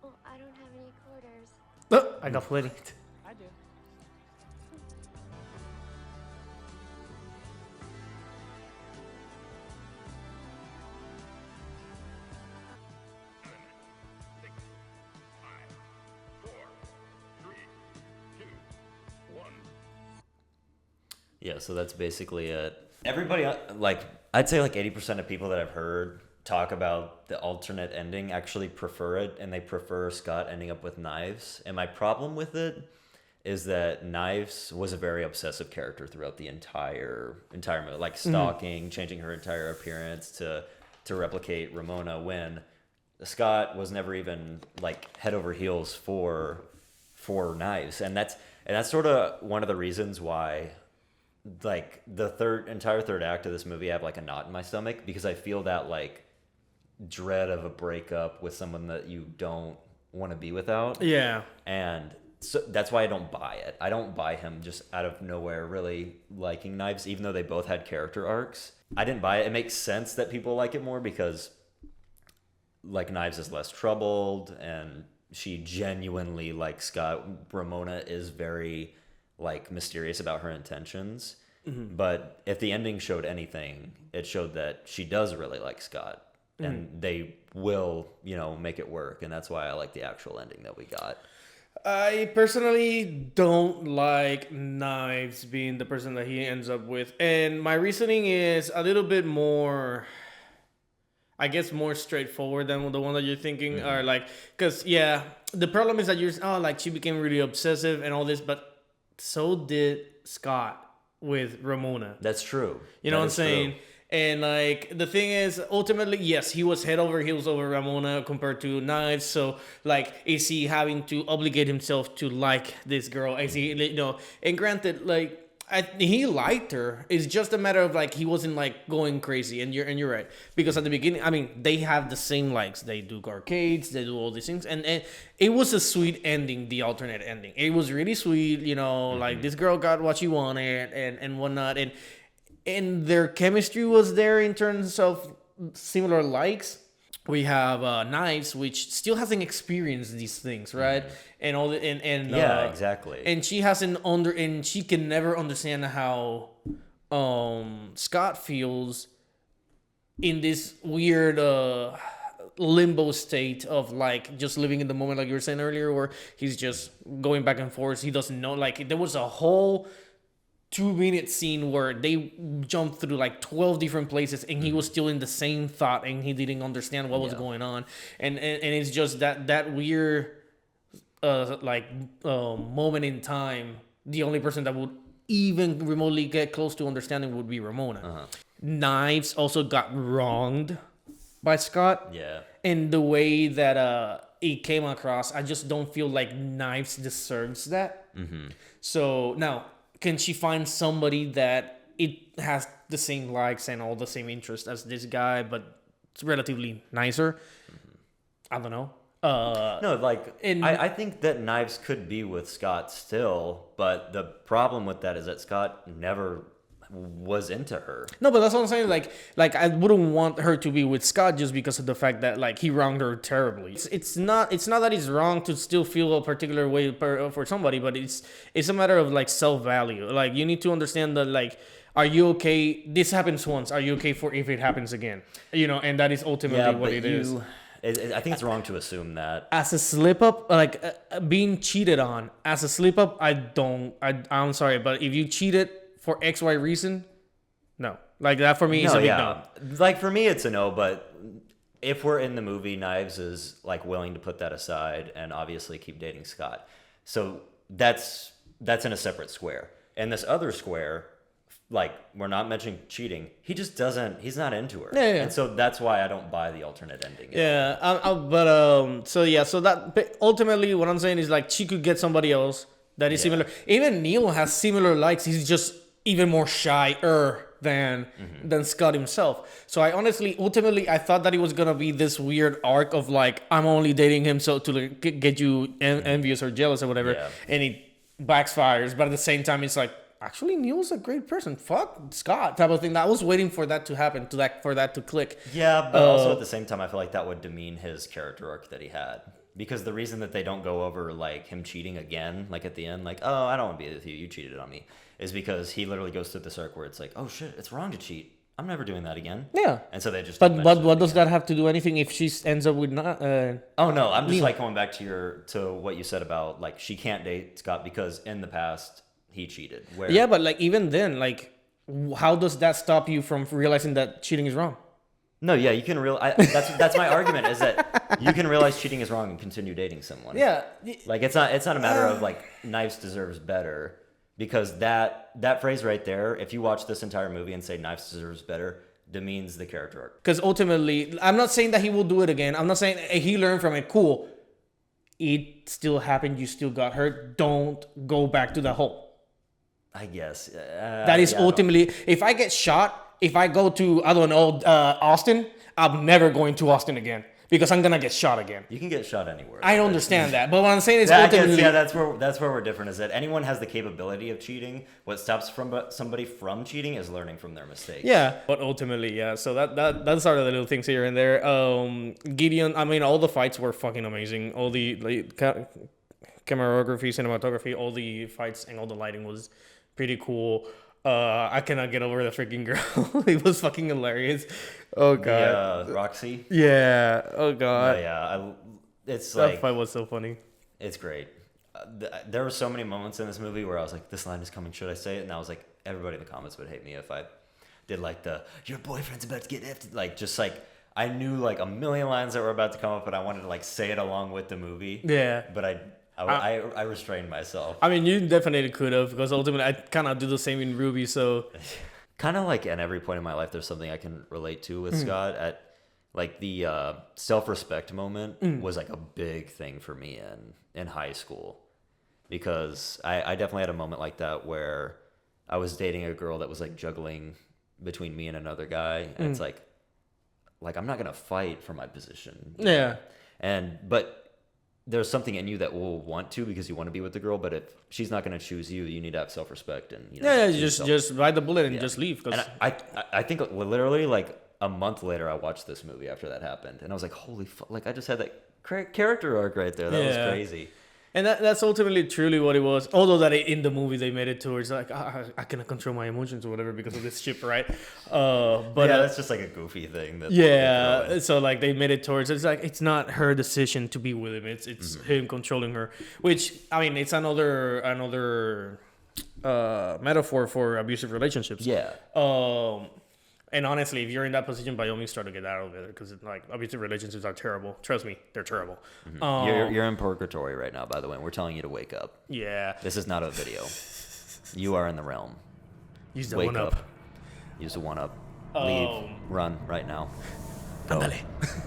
Well, I don't have any quarters. I got plenty. I do. Yeah, so that's basically it. Everybody, like, I'd say like 80% of people that I've heard talk about the alternate ending actually prefer it, and they prefer Scott ending up with Knives. And my problem with it is that Knives was a very obsessive character throughout the entire movie, like stalking, changing her entire appearance to replicate Ramona, when Scott was never even like head over heels for Knives. And that's sort of one of the reasons why, like, the entire third act of this movie, I have like a knot in my stomach, because I feel that like dread of a breakup with someone that you don't want to be without. Yeah. And so that's why I don't buy it. I don't buy him just out of nowhere really liking Knives, even though they both had character arcs. I didn't buy it. It makes sense that people like it more because like Knives is less troubled and she genuinely likes Scott. Ramona is very like mysterious about her intentions. But if the ending showed anything, it showed that she does really like Scott, and they will, make it work. And that's why I like the actual ending that we got. I personally don't like Knives being the person that he ends up with. And my reasoning is a little bit more, I guess, more straightforward than the one that you're thinking. Or like, because, the problem is that she became really obsessive and all this, but so did Scott with Ramona. That's true. You know what I'm saying? True. And like the thing is, ultimately, yes, he was head over heels over Ramona compared to Knives. So like, is he having to obligate himself to like this girl? Is he, And granted, like he liked her. It's just a matter of like he wasn't like going crazy. And you're right, because at the beginning, I mean, they have the same likes. They do arcades. They do all these things, and it was a sweet ending. The alternate ending, it was really sweet. Like this girl got what she wanted and whatnot, and their chemistry was there in terms of similar likes. We have Knives, which still hasn't experienced these things, right? And all exactly. And she hasn't and she can never understand how Scott feels in this weird limbo state of like just living in the moment, like you were saying earlier, where he's just going back and forth. He doesn't know. Like there was a whole 2-minute scene where they jumped through like 12 different places and he was still in the same thought and he didn't understand what was going on. And it's just that weird moment in time. The only person that would even remotely get close to understanding would be Ramona. Knives also got wronged by Scott. Yeah. And the way that it came across, I just don't feel like Knives deserves that. So now, can she find somebody that it has the same likes and all the same interests as this guy, but it's relatively nicer? I don't know. No, like, I think that Knives could be with Scott still, but the problem with that is that Scott never was into her. No, but that's what I'm saying. Like I wouldn't want her to be with Scott just because of the fact that like he wronged her terribly. It's not that it's wrong to still feel a particular way for somebody, but it's a matter of like self-value. Like you need to understand that like, are you okay? This happens once. Are you okay for if it happens again? And that is ultimately what it is. I think it's wrong to assume that. As a slip up, like being cheated on, as a slip up, I'm sorry, but if you cheated for XY reason, no. Like that for me is a big no. Like for me it's a no, but if we're in the movie, Knives is like willing to put that aside and obviously keep dating Scott. So that's in a separate square. And this other square, like we're not mentioning cheating, he's not into her. Yeah. And so that's why I don't buy the alternate ending. But ultimately what I'm saying is like she could get somebody else that is similar. Even Neil has similar likes. He's just even more shyer than Scott himself. So I ultimately I thought that it was gonna be this weird arc of like I'm only dating him so to like, get you envious or jealous or whatever, and it backfires. But at the same time, it's like actually Neil's a great person. Fuck Scott type of thing. I was waiting for that to happen, for that to click. Yeah, but also at the same time, I feel like that would demean his character arc that he had. Because the reason that they don't go over like him cheating again, like at the end, like, oh, I don't want to be with you, you cheated on me, is because he literally goes through this arc where it's like, oh shit, it's wrong to cheat. I'm never doing that again. Yeah. And so they just. But what does that have to do anything if she ends up with not? Oh no, I'm just like going back to what you said about like she can't date Scott because in the past he cheated. Yeah, but like even then, like, how does that stop you from realizing that cheating is wrong? No, yeah, you can that's my argument is that you can realize cheating is wrong and continue dating someone. Yeah. Like it's not a matter of like Knives deserves better, because that phrase right there, if you watch this entire movie and say Knives deserves better, demeans the character arc. Because ultimately, I'm not saying that he will do it again. I'm not saying he learned from it. Cool. It still happened. You still got hurt. Don't go back to the hole. I guess. That is ultimately, if I get shot, if I go to, I don't know, Austin, I'm never going to Austin again. because I'm gonna get shot again. You can get shot anywhere. I understand that, but what I'm saying is that's where we're different. Is that anyone has the capability of cheating? What stops somebody from cheating is learning from their mistakes. Yeah, but ultimately, yeah. So that's sort of the little things here and there. Gideon, I mean, all the fights were fucking amazing. All the cameraography, cinematography, all the fights and all the lighting was pretty cool. I cannot get over the freaking girl. It was fucking hilarious. Oh god. Roxy. Yeah. Oh god. It's that like fight was so funny. It's great. There were so many moments in this movie where I was like, "This line is coming. Should I say it?" And I was like, everybody in the comments would hate me if I did like the "your boyfriend's about to get effed," like just like I knew like a million lines that were about to come up, but I wanted to like say it along with the movie. Yeah. But I restrained myself. I mean, you definitely could have, because ultimately I kind of do the same in Ruby, so... Kind of like at every point in my life, there's something I can relate to with Scott. At like the self-respect moment was like a big thing for me in high school. Because I definitely had a moment like that where I was dating a girl that was like juggling between me and another guy. And it's like I'm not going to fight for my position. Yeah. But there's something in you that will want to, because you want to be with the girl, but if she's not going to choose you, you need to have self-respect and just bite the bullet and just leave. And I think literally like a month later, I watched this movie after that happened, and I was like, holy fuck! Like I just had that character arc right there. That was crazy. And that's ultimately truly what it was. Although that in the movie they made it towards like I cannot control my emotions or whatever because of this ship, right? But that's just like a goofy thing. So like they made it towards it's like it's not her decision to be with him. It's him controlling her. Which I mean, it's another metaphor for abusive relationships. Yeah. And honestly, if you're in that position, by all means, try to get out of it, because like abusive relationships are terrible. Trust me, they're terrible. You're in purgatory right now, by the way. We're telling you to wake up. Yeah. This is not a video. You are in the realm. Use the one up. Use the one up. Leave. Run right now. Go.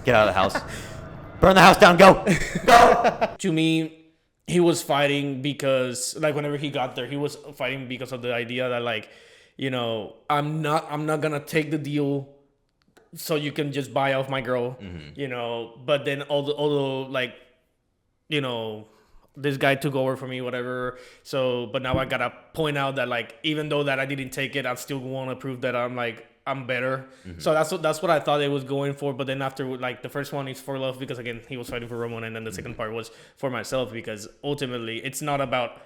Get out of the house. Burn the house down. Go. Go. To me, he was fighting because like whenever he got there, he was fighting because of the idea that like, you know, I'm not gonna take the deal so you can just buy off my girl, you know. But then although like, you know, this guy took over for me, whatever. So, but now I gotta point out that like, even though that I didn't take it, I still want to prove that I'm better. So that's what I thought it was going for. But then after like the first one is for love, because again he was fighting for Ramona, and then the second part was for myself, because ultimately it's not about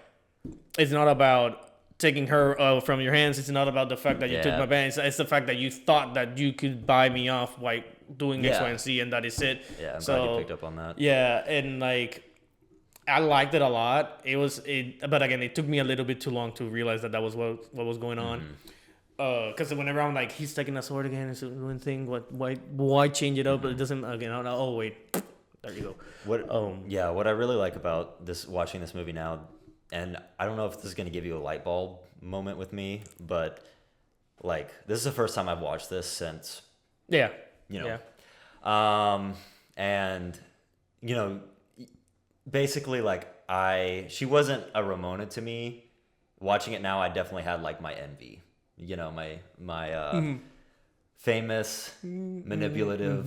taking her from your hands. It's not about the fact that you took my band. It's the fact that you thought that you could buy me off by doing X, Y, and Z, and that is it. Yeah, I'm glad you picked up on that. Yeah, and like I liked it a lot. But again, it took me a little bit too long to realize that was what was going on. Because whenever I'm like, he's taking a sword again, it's a doing thing. Why change it up? But it doesn't again. Oh wait, there you go. What I really like about watching this movie now. And I don't know if this is going to give you a light bulb moment with me, but like this is the first time I've watched this since, and you know, basically like she wasn't a Ramona to me. Watching it now, I definitely had like my envy, you know, my famous, manipulative,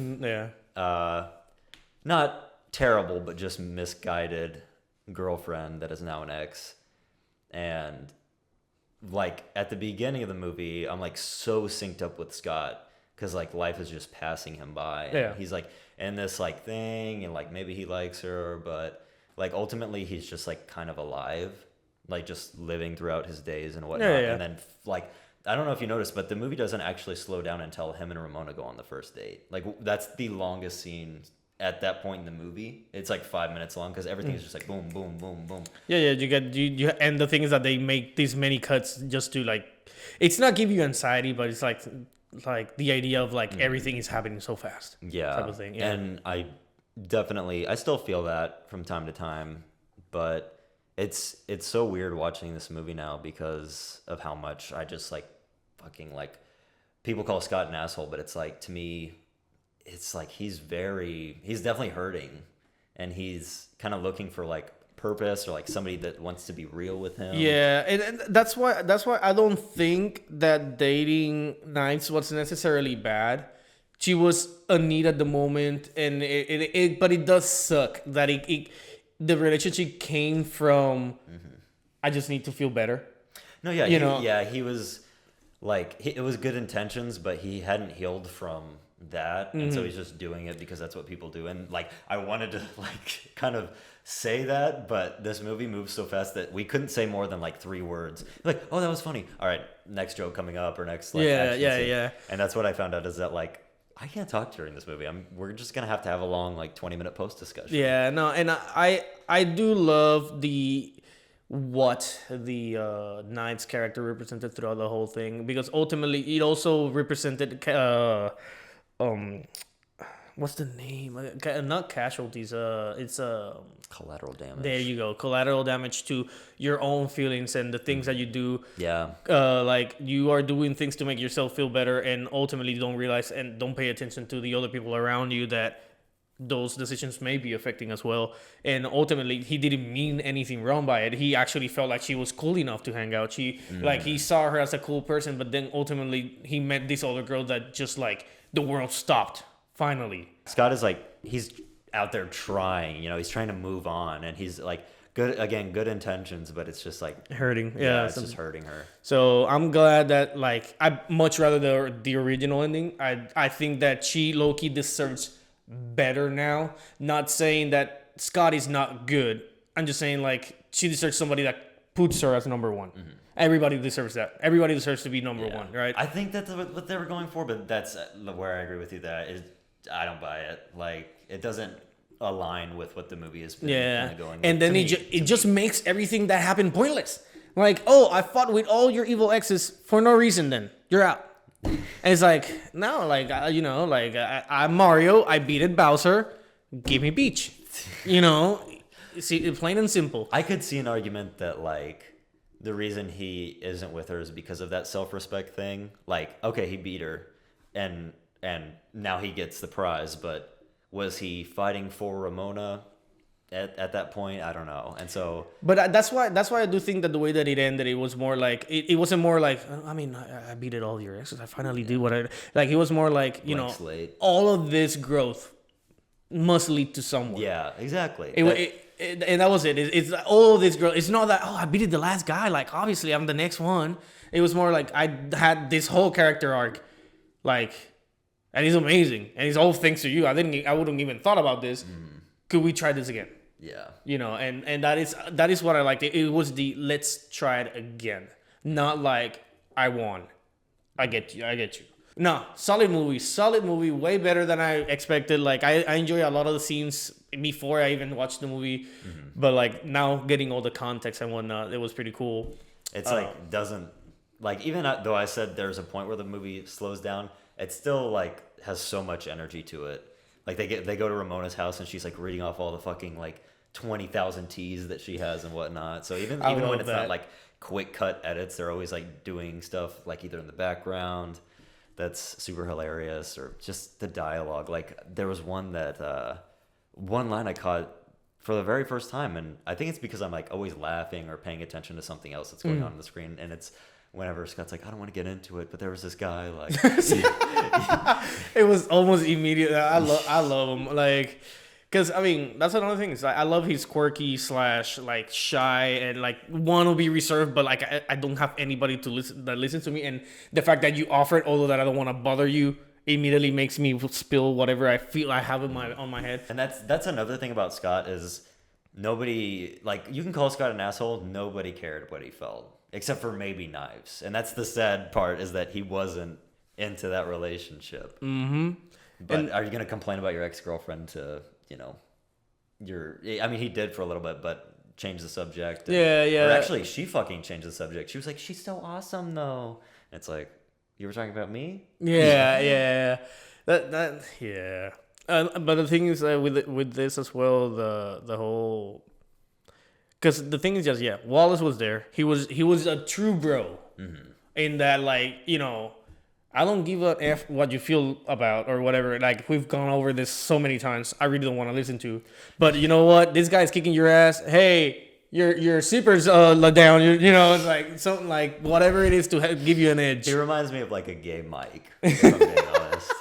not terrible, but just misguided girlfriend that is now an ex. And like at the beginning of the movie, I'm like so synced up with Scott because like life is just passing him by, and he's like in this like thing, and like maybe he likes her, but like ultimately he's just like kind of alive, like just living throughout his days and whatnot. And then like I don't know if you noticed, but the movie doesn't actually slow down until him and Ramona go on the first date. Like that's the longest scene at that point in the movie. It's like 5 minutes long because everything is just like boom, boom, boom, boom. You and the thing is that they make these many cuts just to like, it's not give you anxiety, but it's like the idea of like everything is happening so fast. Type of thing. Yeah. And I still feel that from time to time, but it's so weird watching this movie now because of how much I just like fucking like, people call Scott an asshole, but it's like, to me, it's like he's definitely hurting, and he's kind of looking for like purpose or like somebody that wants to be real with him. Yeah, and that's why I don't think that dating nights was necessarily bad. she was a need at the moment, and but it does suck that the relationship came from I just need to feel better. No, yeah, he was like it was good intentions, but he hadn't healed from that, and so he's just doing it because that's what people do. And like I wanted to like kind of say that, but this movie moves so fast that we couldn't say more than like 3 words. Like, oh, that was funny. All right, next joke coming up, or next like action scene. And that's what I found out is that like I can't talk during this movie. We're just gonna have to have a long like 20-minute post discussion. Yeah, no, and I do love what the Knight's character represented throughout the whole thing, because ultimately it also represented what's the name? Not casualties. It's collateral damage. There you go. Collateral damage to your own feelings and the things that you do. Yeah. Like you are doing things to make yourself feel better, and ultimately don't realize and don't pay attention to the other people around you that those decisions may be affecting as well. And ultimately he didn't mean anything wrong by it. He actually felt like she was cool enough to hang out. Like he saw her as a cool person, but then ultimately he met this other girl that just like the world stopped finally. Scott is like, he's out there trying, he's trying to move on, and he's like good intentions, but it's just like hurting. It's just hurting her. So I'm glad that like I much rather the original ending. I think that she low-key deserves better now. Not saying that Scott is not good. I'm just saying like she deserves somebody that puts her as number 1. Everybody deserves that. Everybody deserves to be number 1, right? I think that's what they were going for, but that's where I agree with you. That is, I don't buy it. Like it doesn't align with what the movie has been kind of going. And then it just makes everything that happened pointless. Like, oh, I fought with all your evil exes for no reason. Then you're out. And it's like, no, like, I'm Mario. I beat Bowser. Give me Peach. See, plain and simple. I could see an argument that, like, the reason he isn't with her is because of that self-respect thing. Like, okay, he beat her, and now he gets the prize, but was he fighting for Ramona at that point? I don't know. And so, but that's why I do think that the way that it ended, it was more like it wasn't more like, I mean, I beat it all your exes. I finally did what I like. It was more like, slate. All of this growth must lead to someone. Yeah, exactly. And that was it. It's all of this growth. It's not that, oh, I beat the last guy. Like, obviously, I'm the next one. It was more like I had this whole character arc, like, and it's amazing. And it's all thanks to you. I wouldn't even thought about this. Could we try this again? Yeah. And that is what I liked. It was the let's try it again. Not like I won. I get you. No, solid movie, way better than I expected. Like I enjoy a lot of the scenes before I even watched the movie, but like now getting all the context and whatnot, it was pretty cool. It's like doesn't like, even though I said there's a point where the movie slows down, it still like has so much energy to it. Like they go to Ramona's house and she's like reading off all the fucking like 20,000 teas that she has and whatnot. So even when it's not like quick cut edits, they're always like doing stuff like either in the background that's super hilarious, or just the dialogue. Like there was one line I caught for the very first time, and I think it's because I'm like always laughing or paying attention to something else that's going on the screen, and it's whenever Scott's like, I don't want to get into it, but there was this guy like it was almost immediate. I love him, like, because I mean that's another thing. Is I love his quirky / like shy and like want to be reserved, but like I don't have anybody to listen to me, and the fact that you offered, although that I don't want to bother you, immediately makes me spill whatever I feel I have on my head. And that's another thing about Scott is nobody, like, you can call Scott an asshole, nobody cared what he felt except for maybe Knives, and that's the sad part, is that he wasn't into that relationship. But are you gonna complain about your ex-girlfriend to I mean, he did for a little bit, but changed the subject. Yeah. Or actually, she fucking changed the subject. She was like, she's so awesome, though. And it's like, you were talking about me? Yeah. But the thing is with this as well, the whole, because the thing is just, Wallace was there. He was a true bro in that, like, I don't give a F what you feel about or whatever. Like, we've gone over this so many times. I really don't want to listen to. But you know what? This guy's kicking your ass. Hey, your zippers let down. It's like something like whatever it is to give you an edge. He reminds me of like a gay Mike, if I'm being honest.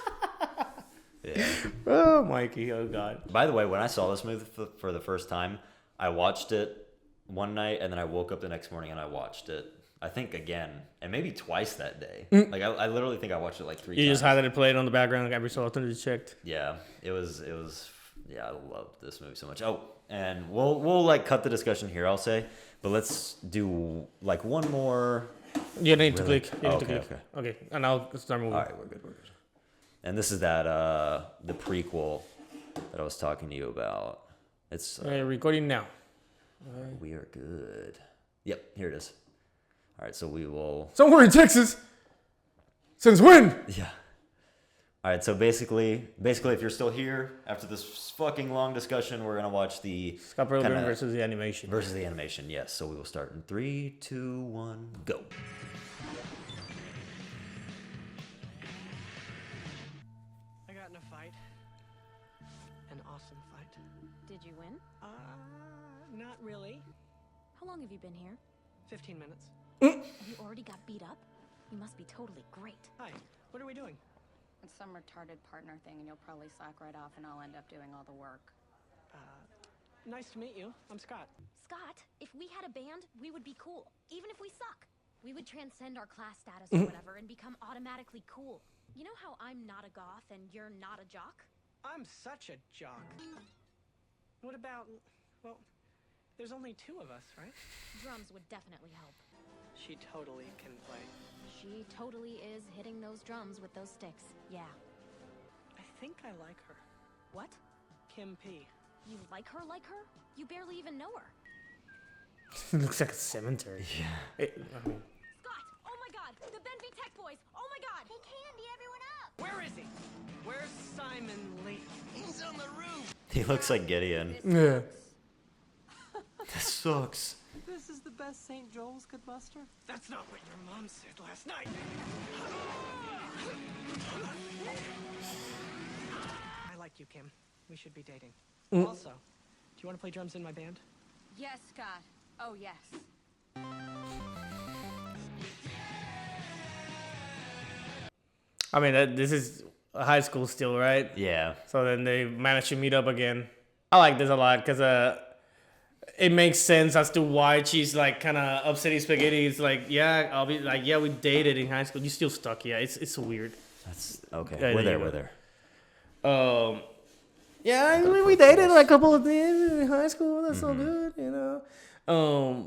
Oh, Mikey. Oh, God. By the way, when I saw this movie for the first time, I watched it one night and then I woke up the next morning and I watched it. I think again, and maybe twice that day. Like I literally think I watched it like 3 times. You just had it played on the background like every so often you checked. Yeah, it was. Yeah, I loved this movie so much. Oh, and we'll like cut the discussion here, I'll say, but let's do like one more. You need to click. You need to Okay, click. Okay, and I'll start moving. All right, we're good. And this is that the prequel that I was talking to you about. It's recording now. We are good. Yep, here it is. All right, so we will. Somewhere in Texas. Since when? Yeah. All right, so basically, if you're still here after this fucking long discussion, we're gonna watch the Scott Pilgrim versus the animation. Versus the animation, yes. So we will start in 3, 2, 1, go. I got in a fight. An awesome fight. Did you win? Not really. How long have you been here? 15 minutes. And you already got beat up? You must be totally great. Hi. What are we doing? It's some retarded partner thing, and you'll probably slack right off, and I'll end up doing all the work. Nice to meet you. I'm Scott. Scott, if we had a band, we would be cool, even if we suck. We would transcend our class status or whatever and become automatically cool. You know how I'm not a goth and you're not a jock? I'm such a jock. What about, well, there's only 2 of us, right? Drums would definitely help. She totally can play. She totally is hitting those drums with those sticks. Yeah. I think I like her. What? Kim P. You like her? You barely even know her. It looks like a cemetery. Yeah. Scott! Oh my god! The Ben V Tech boys! Oh my god! Hey, Candy, everyone up! Where is he? Where's Simon Lee? He's on the roof. He looks like Gideon. Yeah. This sucks. This is the best St. Joel's could muster? That's not what your mom said last night. I like you, Kim. We should be dating. Also, do you want to play drums in my band? Yes, Scott. Oh, yes. I mean, this is high school still, right? Yeah. So then they managed to meet up again. I like this a lot because it makes sense as to why she's like kind of upsetting spaghetti. It's like, yeah, I'll be like, yeah, we dated in high school. You still stuck, yeah. It's weird. That's okay. Yeah, We're there. Yeah, I mean, we dated like a couple of things in high school. That's so good, you know.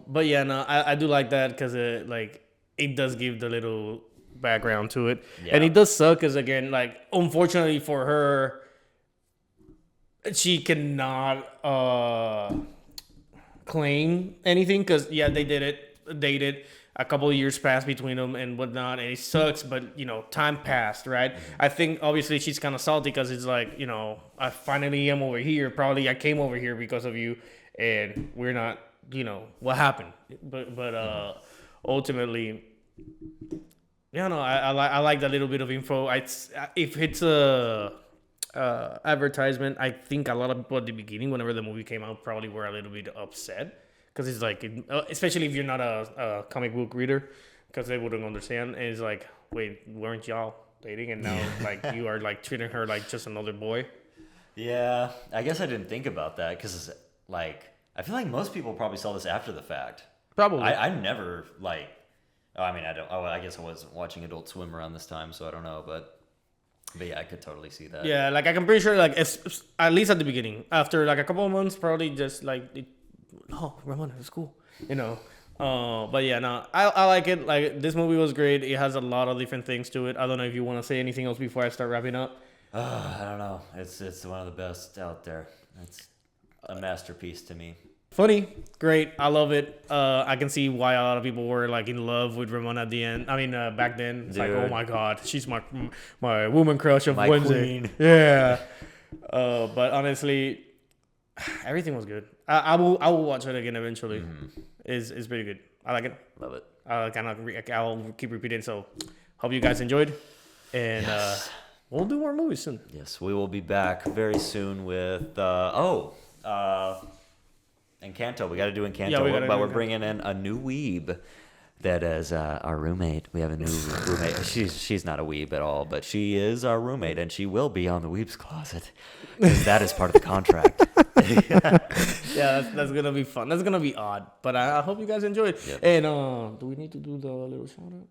But yeah, no, I do like that because it does give the little background to it, and it does suck because again, like unfortunately for her, she cannot claim anything because they dated. A couple of years passed between them and whatnot, and it sucks, but, you know, time passed, right? I think, obviously, she's kind of salty because it's like, you know, I finally am over here. Probably I came over here because of you, and we're not, you know, what happened? But ultimately, yeah, no, I like that little bit of info. If it's a advertisement, I think a lot of people at the beginning, whenever the movie came out, probably were a little bit upset. Because it's like, especially if you're not a comic book reader, because they wouldn't understand. And it's like, wait, weren't y'all dating? And now, like, you are, like, treating her like just another boy? Yeah, I guess I didn't think about that because, like, I feel like most people probably saw this after the fact. Probably. I never, like, I guess I wasn't watching Adult Swim around this time, so I don't know, but yeah, I could totally see that. Yeah, like, I'm pretty sure, like, at least at the beginning. After, like, a couple of months, probably just, like, Ramona, it's cool, you know. But yeah, no, I like it. Like, this movie was great. It has a lot of different things to it. I don't know if you want to say anything else before I start wrapping up. I don't know. It's one of the best out there. It's a masterpiece to me. Funny, great, I love it. I can see why a lot of people were like in love with Ramona at the end. I mean, back then, it's like, oh my god, she's my woman crush of Wednesday. Queen. Yeah. But honestly, everything was good. I will watch it again eventually. It's pretty good. I like it. Love it. I'll keep repeating. So, hope you guys enjoyed, and we'll do more movies soon. Yes, we will be back very soon with Encanto. We got to do Encanto, but we're bringing in a new weeb. that as our roommate, we have a new roommate. She's not a weeb at all, but she is our roommate, and she will be on the Weebs Closet because that is part of the contract. Yeah, that's gonna be fun. That's gonna be odd, but I hope you guys enjoyed. Yep. And do we need to do the little shout out?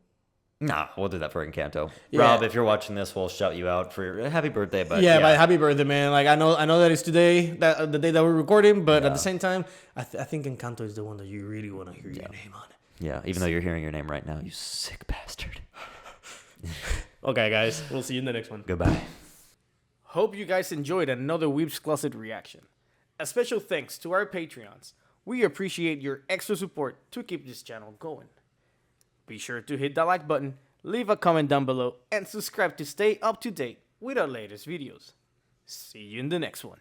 Nah, we'll do that for Encanto. Yeah. Rob, if you're watching this, we'll shout you out for your happy birthday. But yeah, but happy birthday, man! Like I know that it's today, that the day that we're recording, but at the same time, I think Encanto is the one that you really want to hear your name on. Yeah, even though you're hearing your name right now, you sick bastard. Okay, guys, we'll see you in the next one. Goodbye. Hope you guys enjoyed another Weebs Closet reaction. A special thanks to our Patreons. We appreciate your extra support to keep this channel going. Be sure to hit that like button, leave a comment down below, and subscribe to stay up to date with our latest videos. See you in the next one.